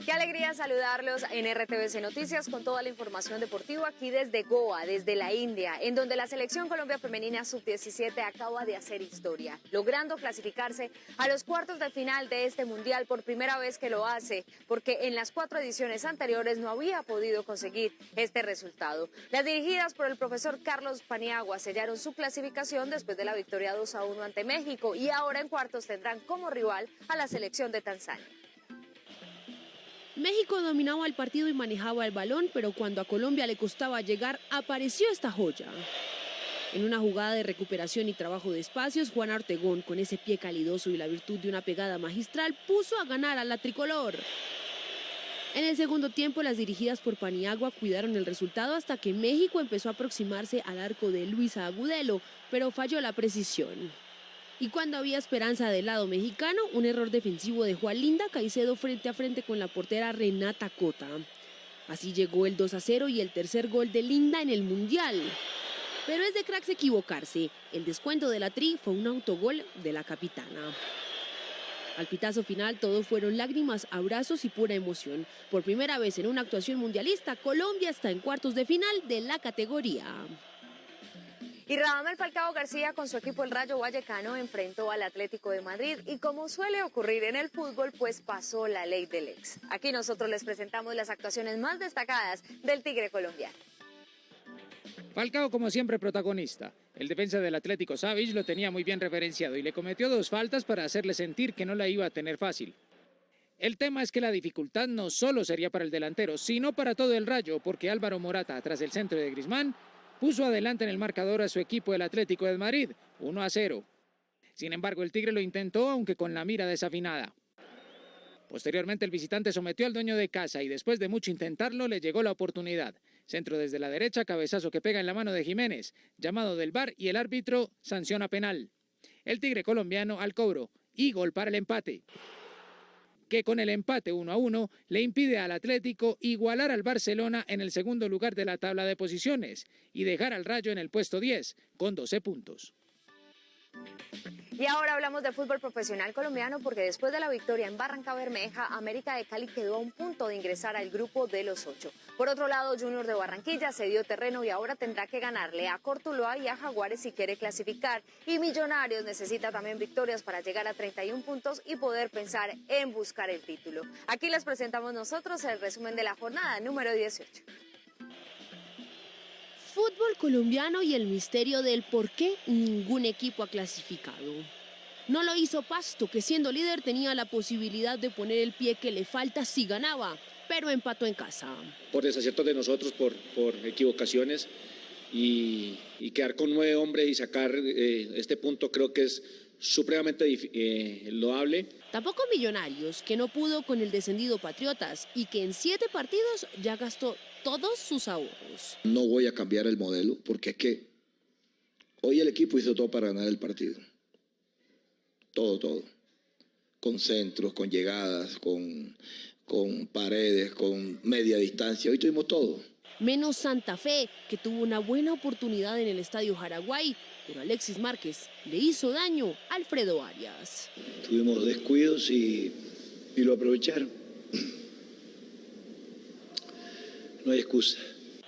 Qué alegría saludarlos en RTVC Noticias con toda la información deportiva aquí desde Goa, desde la India, en donde la selección Colombia femenina sub-17 acaba de hacer historia, logrando clasificarse a los cuartos de final de este mundial por primera vez que lo hace, porque en las 4 ediciones anteriores no había podido conseguir este resultado. Las dirigidas por el profesor Carlos Paniagua sellaron su clasificación después de la victoria 2-1 ante México y ahora en cuartos tendrán como rival a la selección de Tanzania. México dominaba el partido y manejaba el balón, pero cuando a Colombia le costaba llegar, apareció esta joya. En una jugada de recuperación y trabajo de espacios, Juan Ortegón, con ese pie calidoso y la virtud de una pegada magistral, puso a ganar a la tricolor. En el segundo tiempo, las dirigidas por Paniagua cuidaron el resultado hasta que México empezó a aproximarse al arco de Luisa Agudelo, pero falló la precisión. Y cuando había esperanza del lado mexicano, un error defensivo dejó a Linda Caicedo frente a frente con la portera Renata Cota. Así llegó el 2-0 y el tercer gol de Linda en el Mundial. Pero es de cracks equivocarse. El descuento de la Tri fue un autogol de la capitana. Al pitazo final todo fueron lágrimas, abrazos y pura emoción. Por primera vez en una actuación mundialista, Colombia está en cuartos de final de la categoría. Y Radamel Falcao García con su equipo el Rayo Vallecano enfrentó al Atlético de Madrid y como suele ocurrir en el fútbol, pues pasó la ley del ex. Aquí nosotros les presentamos las actuaciones más destacadas del Tigre colombiano. Falcao como siempre protagonista. El defensa del Atlético Savic lo tenía muy bien referenciado y le cometió 2 faltas para hacerle sentir que no la iba a tener fácil. El tema es que la dificultad no solo sería para el delantero, sino para todo el Rayo, porque Álvaro Morata, tras el centro de Griezmann, puso adelante en el marcador a su equipo el Atlético de Madrid, 1-0. Sin embargo, el Tigre lo intentó, aunque con la mira desafinada. Posteriormente, el visitante sometió al dueño de casa y después de mucho intentarlo, le llegó la oportunidad. Centro desde la derecha, cabezazo que pega en la mano de Jiménez, llamado del VAR y el árbitro sanciona penal. El Tigre colombiano al cobro y gol para el empate, que con el empate 1-1 le impide al Atlético igualar al Barcelona en el segundo lugar de la tabla de posiciones y dejar al Rayo en el puesto 10 con 12 puntos. Y ahora hablamos de fútbol profesional colombiano porque después de la victoria en Barranca Bermeja, América de Cali quedó a un punto de ingresar al grupo de los 8. Por otro lado, Junior de Barranquilla se dio terreno y ahora tendrá que ganarle a Cortuluá y a Jaguares si quiere clasificar. Y Millonarios necesita también victorias para llegar a 31 puntos y poder pensar en buscar el título. Aquí les presentamos nosotros el resumen de la jornada número 18. Fútbol colombiano y el misterio del por qué ningún equipo ha clasificado. No lo hizo Pasto, que siendo líder tenía la posibilidad de poner el pie que le falta si ganaba, pero empató en casa. Por desaciertos de nosotros, por equivocaciones y quedar con 9 hombres y sacar este punto creo que es supremamente loable. Tampoco Millonarios, que no pudo con el descendido Patriotas y que en 7 partidos ya gastó todos sus ahorros. No voy a cambiar el modelo porque es que hoy el equipo hizo todo para ganar el partido. Todo. Con centros, con llegadas, con paredes, con media distancia. Hoy tuvimos todo. Menos Santa Fe, que tuvo una buena oportunidad en el Estadio Jaraguay, pero Alexis Márquez le hizo daño a Alfredo Arias. Tuvimos descuidos y lo aprovecharon. No hay excusa.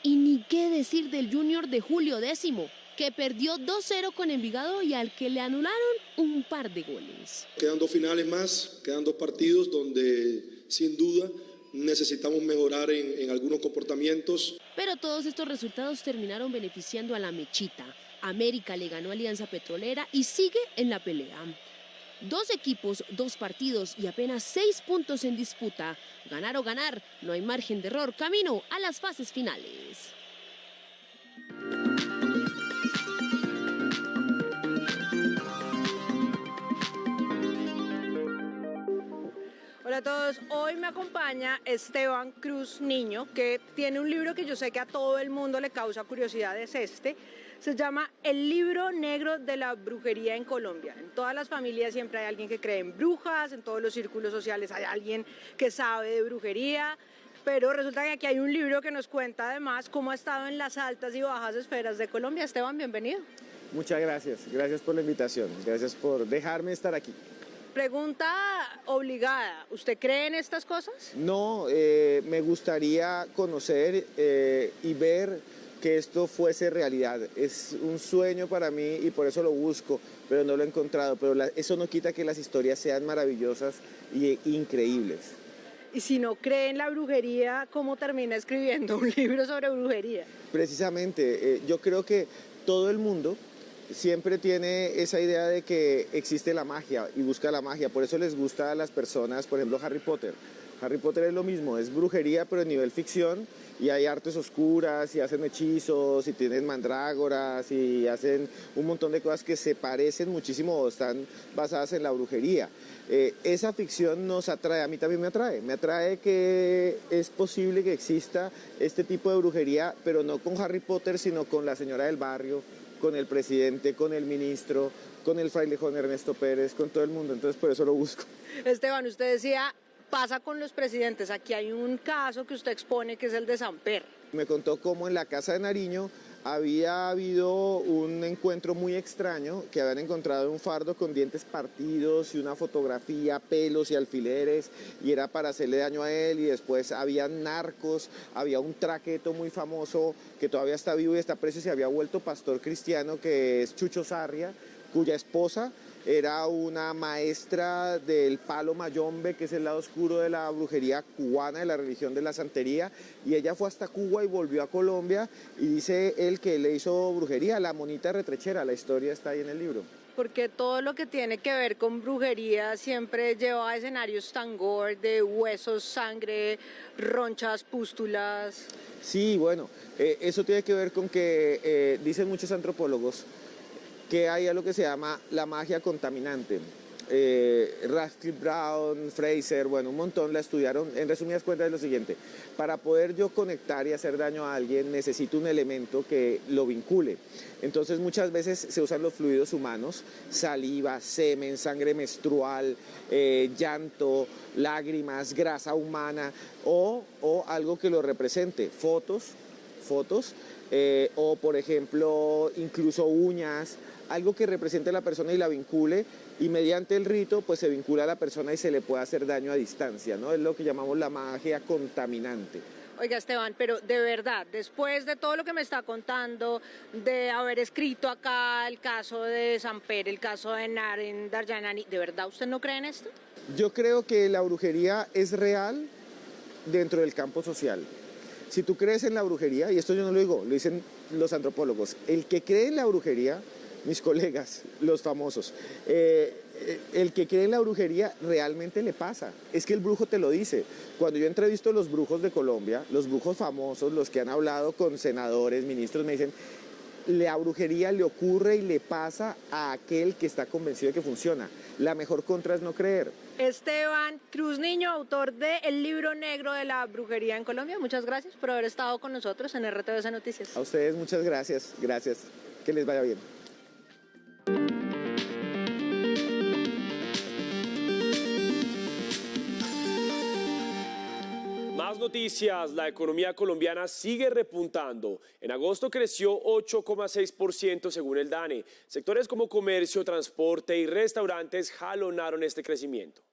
Y ni qué decir del Junior de Julio Décimo, que perdió 2-0 con Envigado y al que le anularon un par de goles. Quedan 2 finales más, quedan 2 partidos donde sin duda necesitamos mejorar en algunos comportamientos. Pero todos estos resultados terminaron beneficiando a la Mechita. América le ganó a Alianza Petrolera y sigue en la pelea. 2 equipos, 2 partidos y apenas 6 puntos en disputa. Ganar o ganar, no hay margen de error, camino a las fases finales. Hola a todos, hoy me acompaña Esteban Cruz Niño, que tiene un libro que yo sé que a todo el mundo le causa curiosidad, es este. Se llama El libro negro de la brujería en Colombia. En todas las familias siempre hay alguien que cree en brujas, en todos los círculos sociales hay alguien que sabe de brujería, pero resulta que aquí hay un libro que nos cuenta además cómo ha estado en las altas y bajas esferas de Colombia. Esteban, bienvenido. Muchas gracias por la invitación, gracias por dejarme estar aquí. Pregunta obligada, ¿usted cree en estas cosas? No, me gustaría conocer y ver que esto fuese realidad. Es un sueño para mí y por eso lo busco, pero no lo he encontrado. Pero eso no quita que las historias sean maravillosas e increíbles. Y si no cree en la brujería, ¿cómo termina escribiendo un libro sobre brujería? Precisamente, yo creo que todo el mundo siempre tiene esa idea de que existe la magia y busca la magia. Por eso les gusta a las personas, por ejemplo, Harry Potter. Harry Potter es lo mismo, es brujería pero a nivel ficción y hay artes oscuras y hacen hechizos y tienen mandrágoras y hacen un montón de cosas que se parecen muchísimo o están basadas en la brujería. Esa ficción nos atrae, a mí también me atrae que es posible que exista este tipo de brujería, pero no con Harry Potter, sino con la señora del barrio, con el presidente, con el ministro, con el frailejón Ernesto Pérez, con todo el mundo, entonces por eso lo busco. Esteban, usted decía, pasa con los presidentes, aquí hay un caso que usted expone que es el de Samper. Me contó cómo en la casa de Nariño había habido un encuentro muy extraño, que habían encontrado un fardo con dientes partidos y una fotografía, pelos y alfileres, y era para hacerle daño a él, y después había narcos, había un traqueto muy famoso que todavía está vivo y está preso y se había vuelto pastor cristiano, que es Chucho Sarria, cuya esposa era una maestra del palo mayombe, que es el lado oscuro de la brujería cubana, de la religión de la santería, y ella fue hasta Cuba y volvió a Colombia, y dice él que le hizo brujería, la monita retrechera, la historia está ahí en el libro. Porque todo lo que tiene que ver con brujería siempre lleva a escenarios tan gore, de huesos, sangre, ronchas, pústulas. Sí, bueno, eso tiene que ver con que dicen muchos antropólogos que hay algo que se llama la magia contaminante. Radcliffe Brown, Fraser, bueno, un montón la estudiaron. En resumidas cuentas es lo siguiente: para poder yo conectar y hacer daño a alguien necesito un elemento que lo vincule. Entonces muchas veces se usan los fluidos humanos, saliva, semen, sangre menstrual, llanto, lágrimas, grasa humana o algo que lo represente, fotos, o por ejemplo incluso uñas, algo que represente a la persona y la vincule, y mediante el rito pues se vincula a la persona y se le puede hacer daño a distancia, ¿no? Es lo que llamamos la magia contaminante. Oiga, Esteban, pero de verdad, después de todo lo que me está contando, de haber escrito acá el caso de Samper, el caso de Naren Daryanani, ¿de verdad usted no cree en esto? Yo creo que la brujería es real dentro del campo social. Si tú crees en la brujería, y esto yo no lo digo, lo dicen los antropólogos, el que cree en la brujería, mis colegas, los famosos, el que cree en la brujería realmente le pasa. Es que el brujo te lo dice. Cuando yo entrevisto a los brujos de Colombia, los brujos famosos, los que han hablado con senadores, ministros, me dicen, la brujería le ocurre y le pasa a aquel que está convencido de que funciona. La mejor contra es no creer. Esteban Cruz Niño, autor del libro negro de la brujería en Colombia. Muchas gracias por haber estado con nosotros en RTVC Noticias. A ustedes muchas gracias, que les vaya bien. Más noticias, la economía colombiana sigue repuntando. En agosto creció 8,6% según el DANE. Sectores como comercio, transporte y restaurantes jalonaron este crecimiento.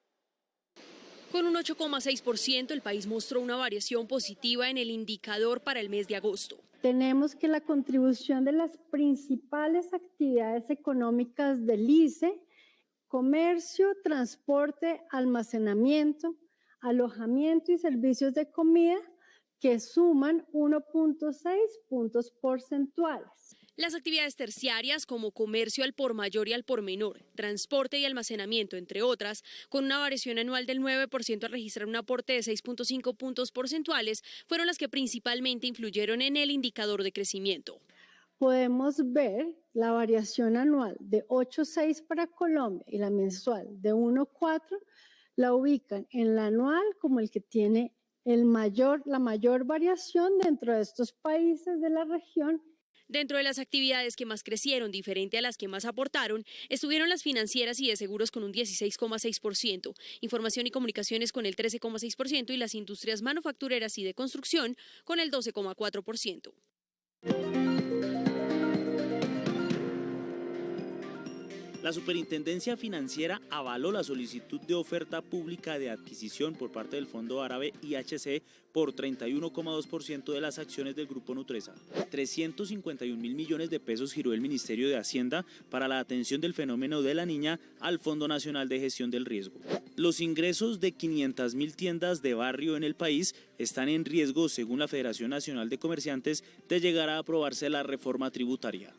Con un 8,6%, el país mostró una variación positiva en el indicador para el mes de agosto. Tenemos que la contribución de las principales actividades económicas del ICE, comercio, transporte, almacenamiento, alojamiento y servicios de comida, que suman 1,6 puntos porcentuales. Las actividades terciarias como comercio al por mayor y al por menor, transporte y almacenamiento, entre otras, con una variación anual del 9% al registrar un aporte de 6,5 puntos porcentuales, fueron las que principalmente influyeron en el indicador de crecimiento. Podemos ver la variación anual de 8,6 para Colombia y la mensual de 1,4, la ubican en la anual como el que tiene la mayor variación dentro de estos países de la región. Dentro de las actividades que más crecieron, diferente a las que más aportaron, estuvieron las financieras y de seguros con un 16,6%, información y comunicaciones con el 13,6% y las industrias manufactureras y de construcción con el 12,4%. La Superintendencia Financiera avaló la solicitud de oferta pública de adquisición por parte del Fondo Árabe IHC por 31,2% de las acciones del Grupo Nutresa. 351.000 millones de pesos giró el Ministerio de Hacienda para la atención del fenómeno de la niña al Fondo Nacional de Gestión del Riesgo. Los ingresos de 500.000 tiendas de barrio en el país están en riesgo, según la Federación Nacional de Comerciantes, de llegar a aprobarse la reforma tributaria.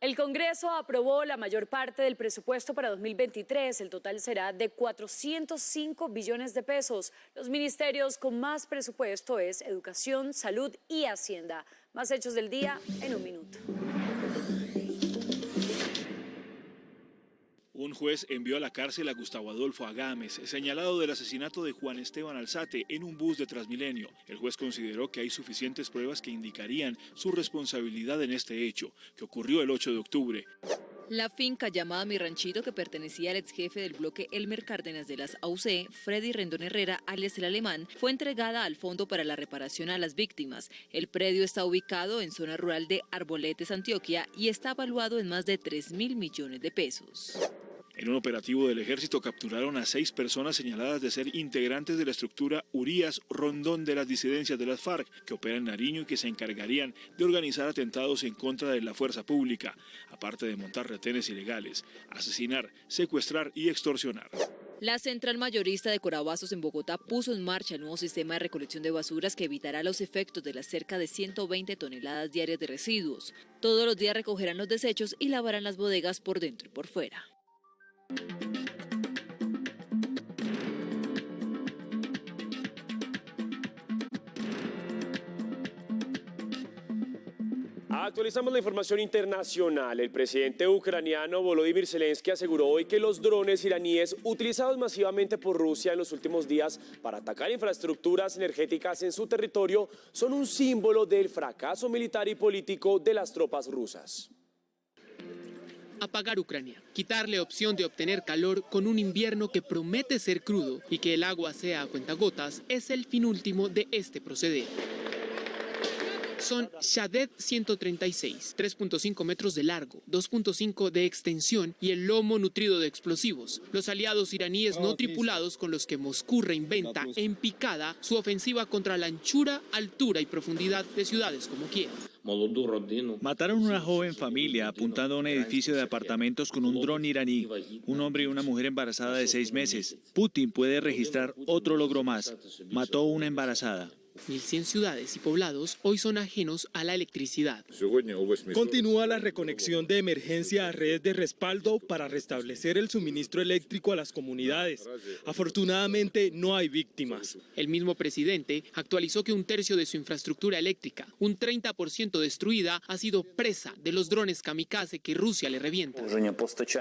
El Congreso aprobó la mayor parte del presupuesto para 2023. El total será de 405 billones de pesos. Los ministerios con más presupuesto es Educación, Salud y Hacienda. Más hechos del día en un minuto. Un juez envió a la cárcel a Gustavo Adolfo Agames, señalado del asesinato de Juan Esteban Alzate en un bus de Transmilenio. El juez consideró que hay suficientes pruebas que indicarían su responsabilidad en este hecho, que ocurrió el 8 de octubre. La finca llamada Mi Ranchito, que pertenecía al ex jefe del bloque Elmer Cárdenas de las AUC, Freddy Rendón Herrera, alias El Alemán, fue entregada al Fondo para la Reparación a las Víctimas. El predio está ubicado en zona rural de Arboletes, Antioquia, y está evaluado en más de 3.000 millones de pesos. En un operativo del ejército capturaron a 6 personas señaladas de ser integrantes de la estructura Urias Rondón de las disidencias de las FARC, que opera en Nariño y que se encargarían de organizar atentados en contra de la fuerza pública, aparte de montar retenes ilegales, asesinar, secuestrar y extorsionar. La central mayorista de Corabazos en Bogotá puso en marcha el nuevo sistema de recolección de basuras que evitará los efectos de las cerca de 120 toneladas diarias de residuos. Todos los días recogerán los desechos y lavarán las bodegas por dentro y por fuera. Actualizamos la información internacional. El presidente ucraniano Volodymyr Zelensky aseguró hoy que los drones iraníes utilizados masivamente por Rusia en los últimos días para atacar infraestructuras energéticas en su territorio son un símbolo del fracaso militar y político de las tropas rusas. Apagar Ucrania, quitarle opción de obtener calor con un invierno que promete ser crudo y que el agua sea a cuentagotas es el fin último de este proceder. Son Shahed 136, 3.5 metros de largo, 2.5 de extensión y el lomo nutrido de explosivos. Los aliados iraníes no tripulados con los que Moscú reinventa en picada su ofensiva contra la anchura, altura y profundidad de ciudades como Kiev. Mataron a una joven familia apuntando a un edificio de apartamentos con un dron iraní, un hombre y una mujer embarazada de 6 meses. Putin puede registrar otro logro más. Mató a una embarazada. 1.100 ciudades y poblados hoy son ajenos a la electricidad. Continúa la reconexión de emergencia a redes de respaldo para restablecer el suministro eléctrico a las comunidades. Afortunadamente no hay víctimas. El mismo presidente actualizó que un tercio de su infraestructura eléctrica, un 30% destruida, ha sido presa de los drones kamikaze que Rusia le revienta.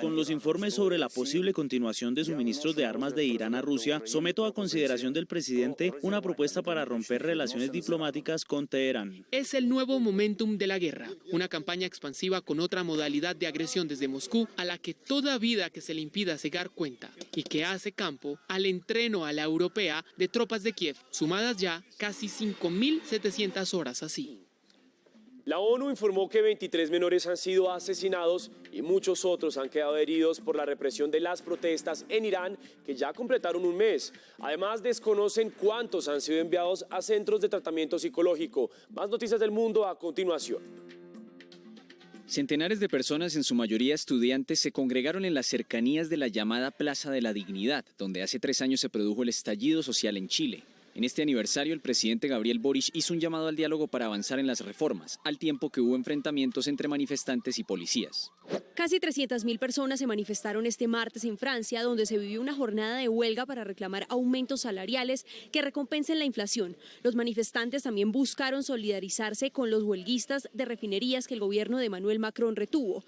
Con los informes sobre la posible continuación de suministros de armas de Irán a Rusia, someto a consideración del presidente una propuesta para romper relaciones diplomáticas con Teherán. Es el nuevo momentum de la guerra, una campaña expansiva con otra modalidad de agresión desde Moscú a la que toda vida que se le impida cegar cuenta y que hace campo al entreno a la europea de tropas de Kiev, sumadas ya casi 5.700 horas así. La ONU informó que 23 menores han sido asesinados y muchos otros han quedado heridos por la represión de las protestas en Irán, que ya completaron un mes. Además, desconocen cuántos han sido enviados a centros de tratamiento psicológico. Más noticias del mundo a continuación. Centenares de personas, en su mayoría estudiantes, se congregaron en las cercanías de la llamada Plaza de la Dignidad, donde hace 3 años se produjo el estallido social en Chile. En este aniversario, el presidente Gabriel Boric hizo un llamado al diálogo para avanzar en las reformas, al tiempo que hubo enfrentamientos entre manifestantes y policías. Casi 300.000 personas se manifestaron este martes en Francia, donde se vivió una jornada de huelga para reclamar aumentos salariales que recompensen la inflación. Los manifestantes también buscaron solidarizarse con los huelguistas de refinerías que el gobierno de Emmanuel Macron retuvo.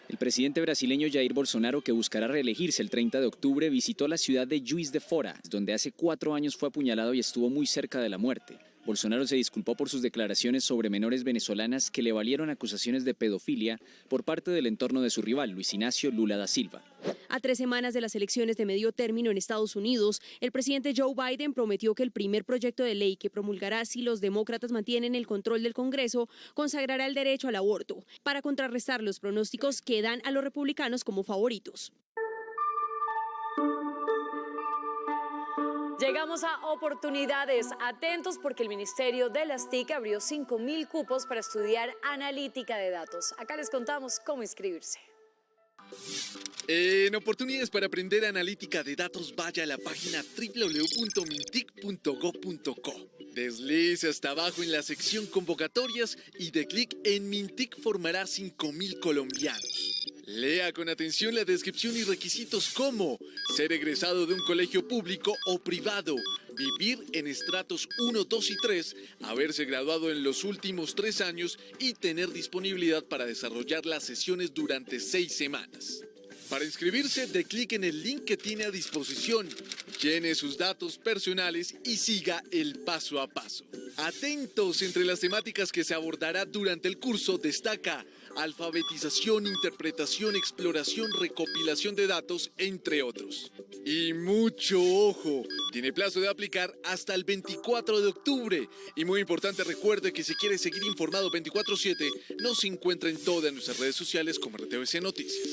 El presidente brasileño Jair Bolsonaro, que buscará reelegirse el 30 de octubre, visitó la ciudad de Juiz de Fora, donde hace 4 años fue apuñalado y estuvo muy cerca de la muerte. Bolsonaro se disculpó por sus declaraciones sobre menores venezolanas que le valieron acusaciones de pedofilia por parte del entorno de su rival, Luis Ignacio Lula da Silva. A 3 semanas de las elecciones de medio término en Estados Unidos, el presidente Joe Biden prometió que el primer proyecto de ley que promulgará si los demócratas mantienen el control del Congreso consagrará el derecho al aborto, para contrarrestar los pronósticos que dan a los republicanos como favoritos. Llegamos a oportunidades. Atentos porque el Ministerio de las TIC abrió 5.000 cupos para estudiar analítica de datos. Acá les contamos cómo inscribirse. En oportunidades para aprender analítica de datos, vaya a la página www.mintic.go.co. Deslice hasta abajo en la sección convocatorias y de clic en Mintic formará 5.000 colombianos. Lea con atención la descripción y requisitos como ser egresado de un colegio público o privado, vivir en estratos 1, 2 y 3, haberse graduado en los últimos 3 años y tener disponibilidad para desarrollar las sesiones durante 6 semanas. Para inscribirse, dé clic en el link que tiene a disposición, llene sus datos personales y siga el paso a paso. Atentos, entre las temáticas que se abordará durante el curso destaca alfabetización, interpretación, exploración, recopilación de datos, entre otros. Y mucho ojo, tiene plazo de aplicar hasta el 24 de octubre. Y muy importante, recuerde que si quiere seguir informado 24/7, nos encuentra en todas nuestras redes sociales como RTVC Noticias.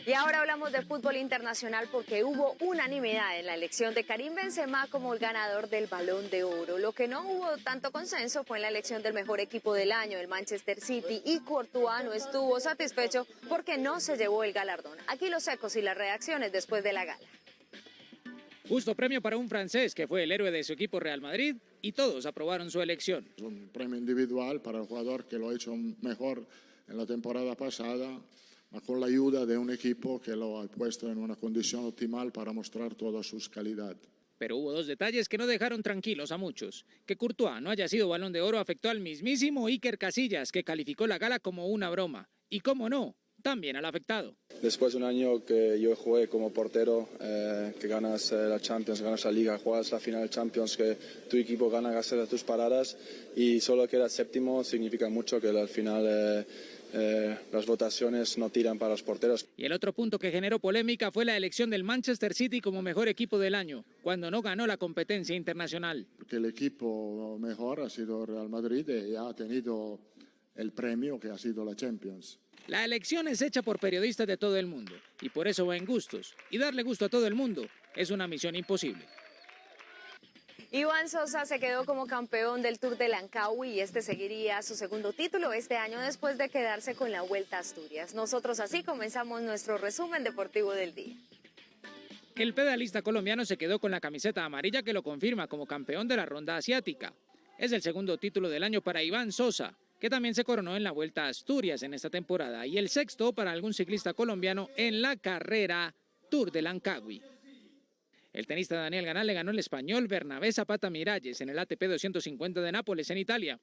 Y ahora hablamos de fútbol internacional porque hubo unanimidad en la elección de Karim Benzema como el ganador del Balón de Oro. Lo que no hubo tanto consenso fue en la elección del mejor equipo del año, el Manchester City, y Courtois no estuvo satisfecho porque no se llevó el galardón. Aquí los ecos y las reacciones después de la gala. Justo premio para un francés que fue el héroe de su equipo Real Madrid y todos aprobaron su elección. Un premio individual para el jugador que lo ha hecho mejor en la temporada pasada, con la ayuda de un equipo que lo ha puesto en una condición optimal para mostrar todas sus calidades. Pero hubo 2 detalles que no dejaron tranquilos a muchos. Que Courtois no haya sido Balón de Oro afectó al mismísimo Iker Casillas, que calificó la gala como una broma. Y cómo no, también al afectado. Después de un año que yo jugué como portero, que ganas la Champions, ganas la Liga, juegas la final de Champions, que tu equipo gana gracias a tus paradas y solo quedas séptimo, significa mucho que al final las votaciones no tiran para los porteros. Y el otro punto que generó polémica fue la elección del Manchester City como mejor equipo del año, cuando no ganó la competencia internacional. Porque el equipo mejor ha sido Real Madrid y ha tenido el premio que ha sido la Champions. La elección es hecha por periodistas de todo el mundo y por eso va en gustos. Y darle gusto a todo el mundo es una misión imposible. Iván Sosa se quedó como campeón del Tour de Langkawi y este seguiría su segundo título este año después de quedarse con la Vuelta a Asturias. Nosotros así comenzamos nuestro resumen deportivo del día. El pedalista colombiano se quedó con la camiseta amarilla que lo confirma como campeón de la ronda asiática. Es el segundo título del año para Iván Sosa, que también se coronó en la Vuelta a Asturias en esta temporada, y el sexto para algún ciclista colombiano en la carrera Tour de Langkawi. El tenista Daniel Ganal le ganó el español Bernabé Zapata Miralles en el ATP 250 de Nápoles, en Italia.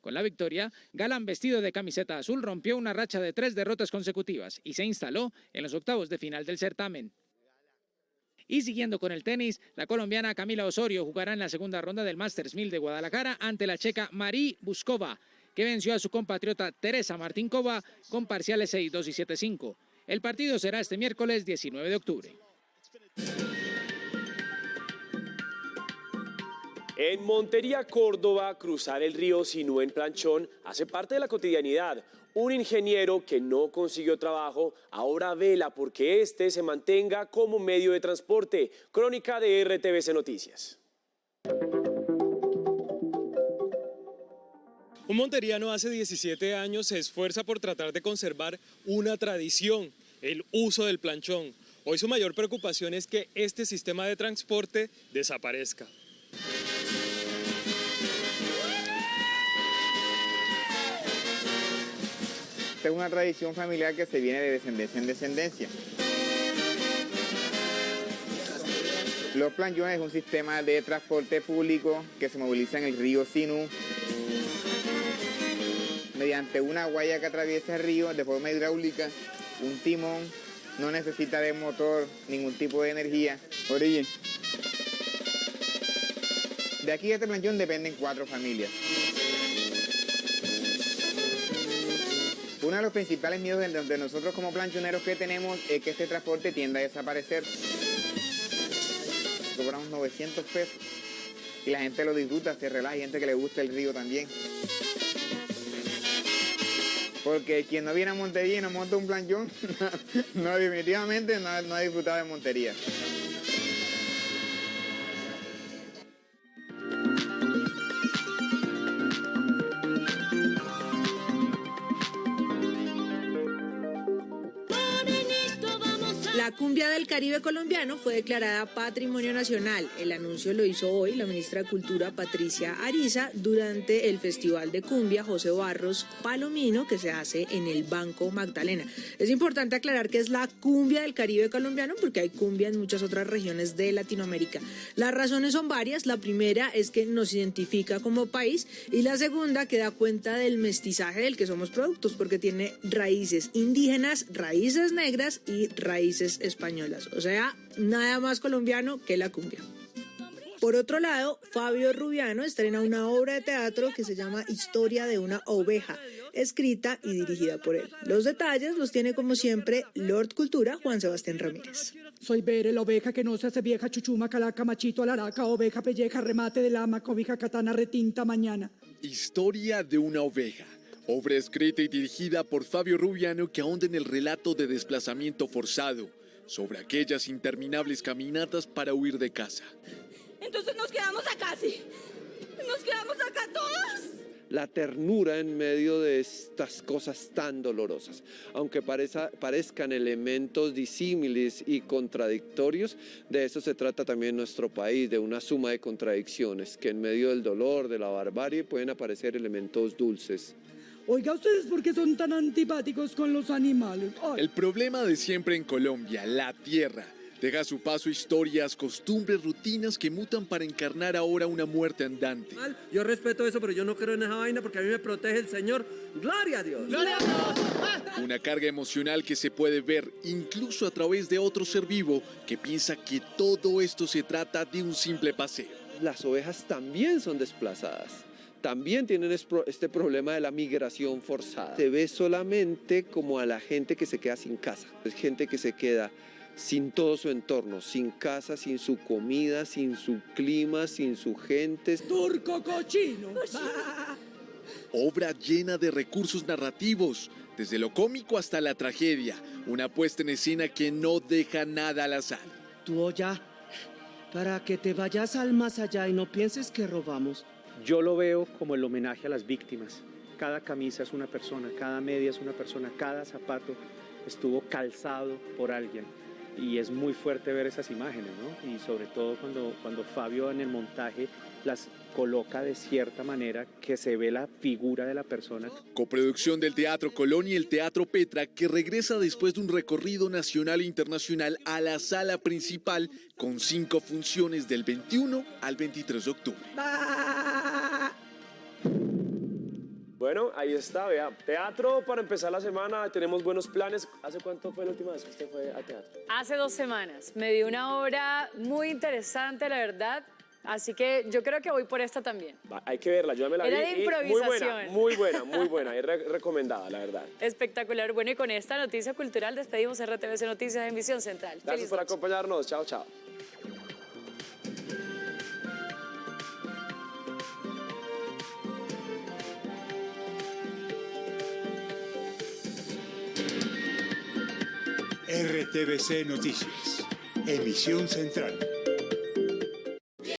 Con la victoria, Galán, vestido de camiseta azul, rompió una racha de 3 derrotas consecutivas y se instaló en los octavos de final del certamen. Y siguiendo con el tenis, la colombiana Camila Osorio jugará en la segunda ronda del Masters 1000 de Guadalajara ante la checa Marie Buskova, que venció a su compatriota Teresa Martinkova con parciales 6-2 y 7-5. El partido será este miércoles 19 de octubre. En Montería, Córdoba, cruzar el río Sinú en planchón hace parte de la cotidianidad. Un ingeniero que no consiguió trabajo ahora vela porque este se mantenga como medio de transporte. Crónica de RTVC Noticias. Un monteriano hace 17 años se esfuerza por tratar de conservar una tradición, el uso del planchón. Hoy su mayor preocupación es que este sistema de transporte desaparezca. Esta es una tradición familiar que se viene de descendencia en descendencia. Los planchones es un sistema de transporte público que se moviliza en el río Sinú mediante una guaya que atraviesa el río de forma hidráulica, un timón, no necesita de motor, ningún tipo de energía. Origen. De aquí de este planchón dependen 4 familias. Uno de los principales miedos de nosotros como planchoneros que tenemos es que este transporte tienda a desaparecer. Cobramos 900 pesos y la gente lo disfruta, se relaja, hay gente que le gusta el río también. Porque quien no viene a Montería y no monta un planchón, no, definitivamente no ha disfrutado de Montería. La cumbia del Caribe colombiano fue declarada Patrimonio Nacional. El anuncio lo hizo hoy la ministra de Cultura Patricia Ariza durante el Festival de Cumbia José Barros Palomino que se hace en el Banco Magdalena. Es importante aclarar que es la cumbia del Caribe colombiano porque hay cumbia en muchas otras regiones de Latinoamérica. Las razones son varias. La primera es que nos identifica como país y la segunda que da cuenta del mestizaje del que somos productos porque tiene raíces indígenas, raíces negras y raíces españolas, o sea, nada más colombiano que la cumbia. Por otro lado, Fabio Rubiano estrena una obra de teatro que se llama Historia de una oveja, escrita y dirigida por él. Los detalles los tiene como siempre Lord Cultura, Juan Sebastián Ramírez. Soy Bere, la oveja que no se hace vieja, chuchuma, calaca, machito, alaraca, oveja, pelleja, remate de lama, cobija, katana, retinta, mañana. Historia de una oveja. Obra escrita y dirigida por Fabio Rubiano que ahonda en el relato de desplazamiento forzado sobre aquellas interminables caminatas para huir de casa. Entonces nos quedamos acá, sí. Nos quedamos acá todos. La ternura en medio de estas cosas tan dolorosas. Aunque parezcan elementos disímiles y contradictorios, de eso se trata también nuestro país, de una suma de contradicciones, que en medio del dolor, de la barbarie, pueden aparecer elementos dulces. Oiga, ¿ustedes por qué son tan antipáticos con los animales? Ay. El problema de siempre en Colombia, la tierra, deja a su paso historias, costumbres, rutinas que mutan para encarnar ahora una muerte andante. Yo respeto eso, pero yo no creo en esa vaina porque a mí me protege el Señor. ¡Gloria a Dios! ¡Gloria a Dios! Una carga emocional que se puede ver incluso a través de otro ser vivo que piensa que todo esto se trata de un simple paseo. Las ovejas también son desplazadas. También tienen este problema de la migración forzada. Se ve solamente como a la gente que se queda sin casa. Es gente que se queda sin todo su entorno, sin casa, sin su comida, sin su clima, sin su gente. ¡Turco cochino! Obra llena de recursos narrativos, desde lo cómico hasta la tragedia. Una puesta en escena que no deja nada al azar. Tu olla para que te vayas al más allá y no pienses que robamos. Yo lo veo como el homenaje a las víctimas. Cada camisa es una persona, cada media es una persona, cada zapato estuvo calzado por alguien. Y es muy fuerte ver esas imágenes, ¿no? Y sobre todo cuando Fabio en el montaje las coloca de cierta manera que se ve la figura de la persona. Coproducción del Teatro Colón y el Teatro Petra, que regresa después de un recorrido nacional e internacional a la sala principal con 5 funciones del 21 al 23 de octubre. Bueno, ahí está, vea. Teatro para empezar la semana, tenemos buenos planes. ¿Hace cuánto fue la última vez que usted fue a teatro? Hace 2 semanas. Me dio una obra muy interesante, la verdad. Así que yo creo que voy por esta también. Hay que verla, yo ya me la vi. Era de improvisación. Muy buena, y recomendada, la verdad. Espectacular. Bueno, y con esta noticia cultural despedimos RTVC Noticias en Visión Central. Gracias por acompañarnos. Chao, chao. RTVC Noticias, emisión central.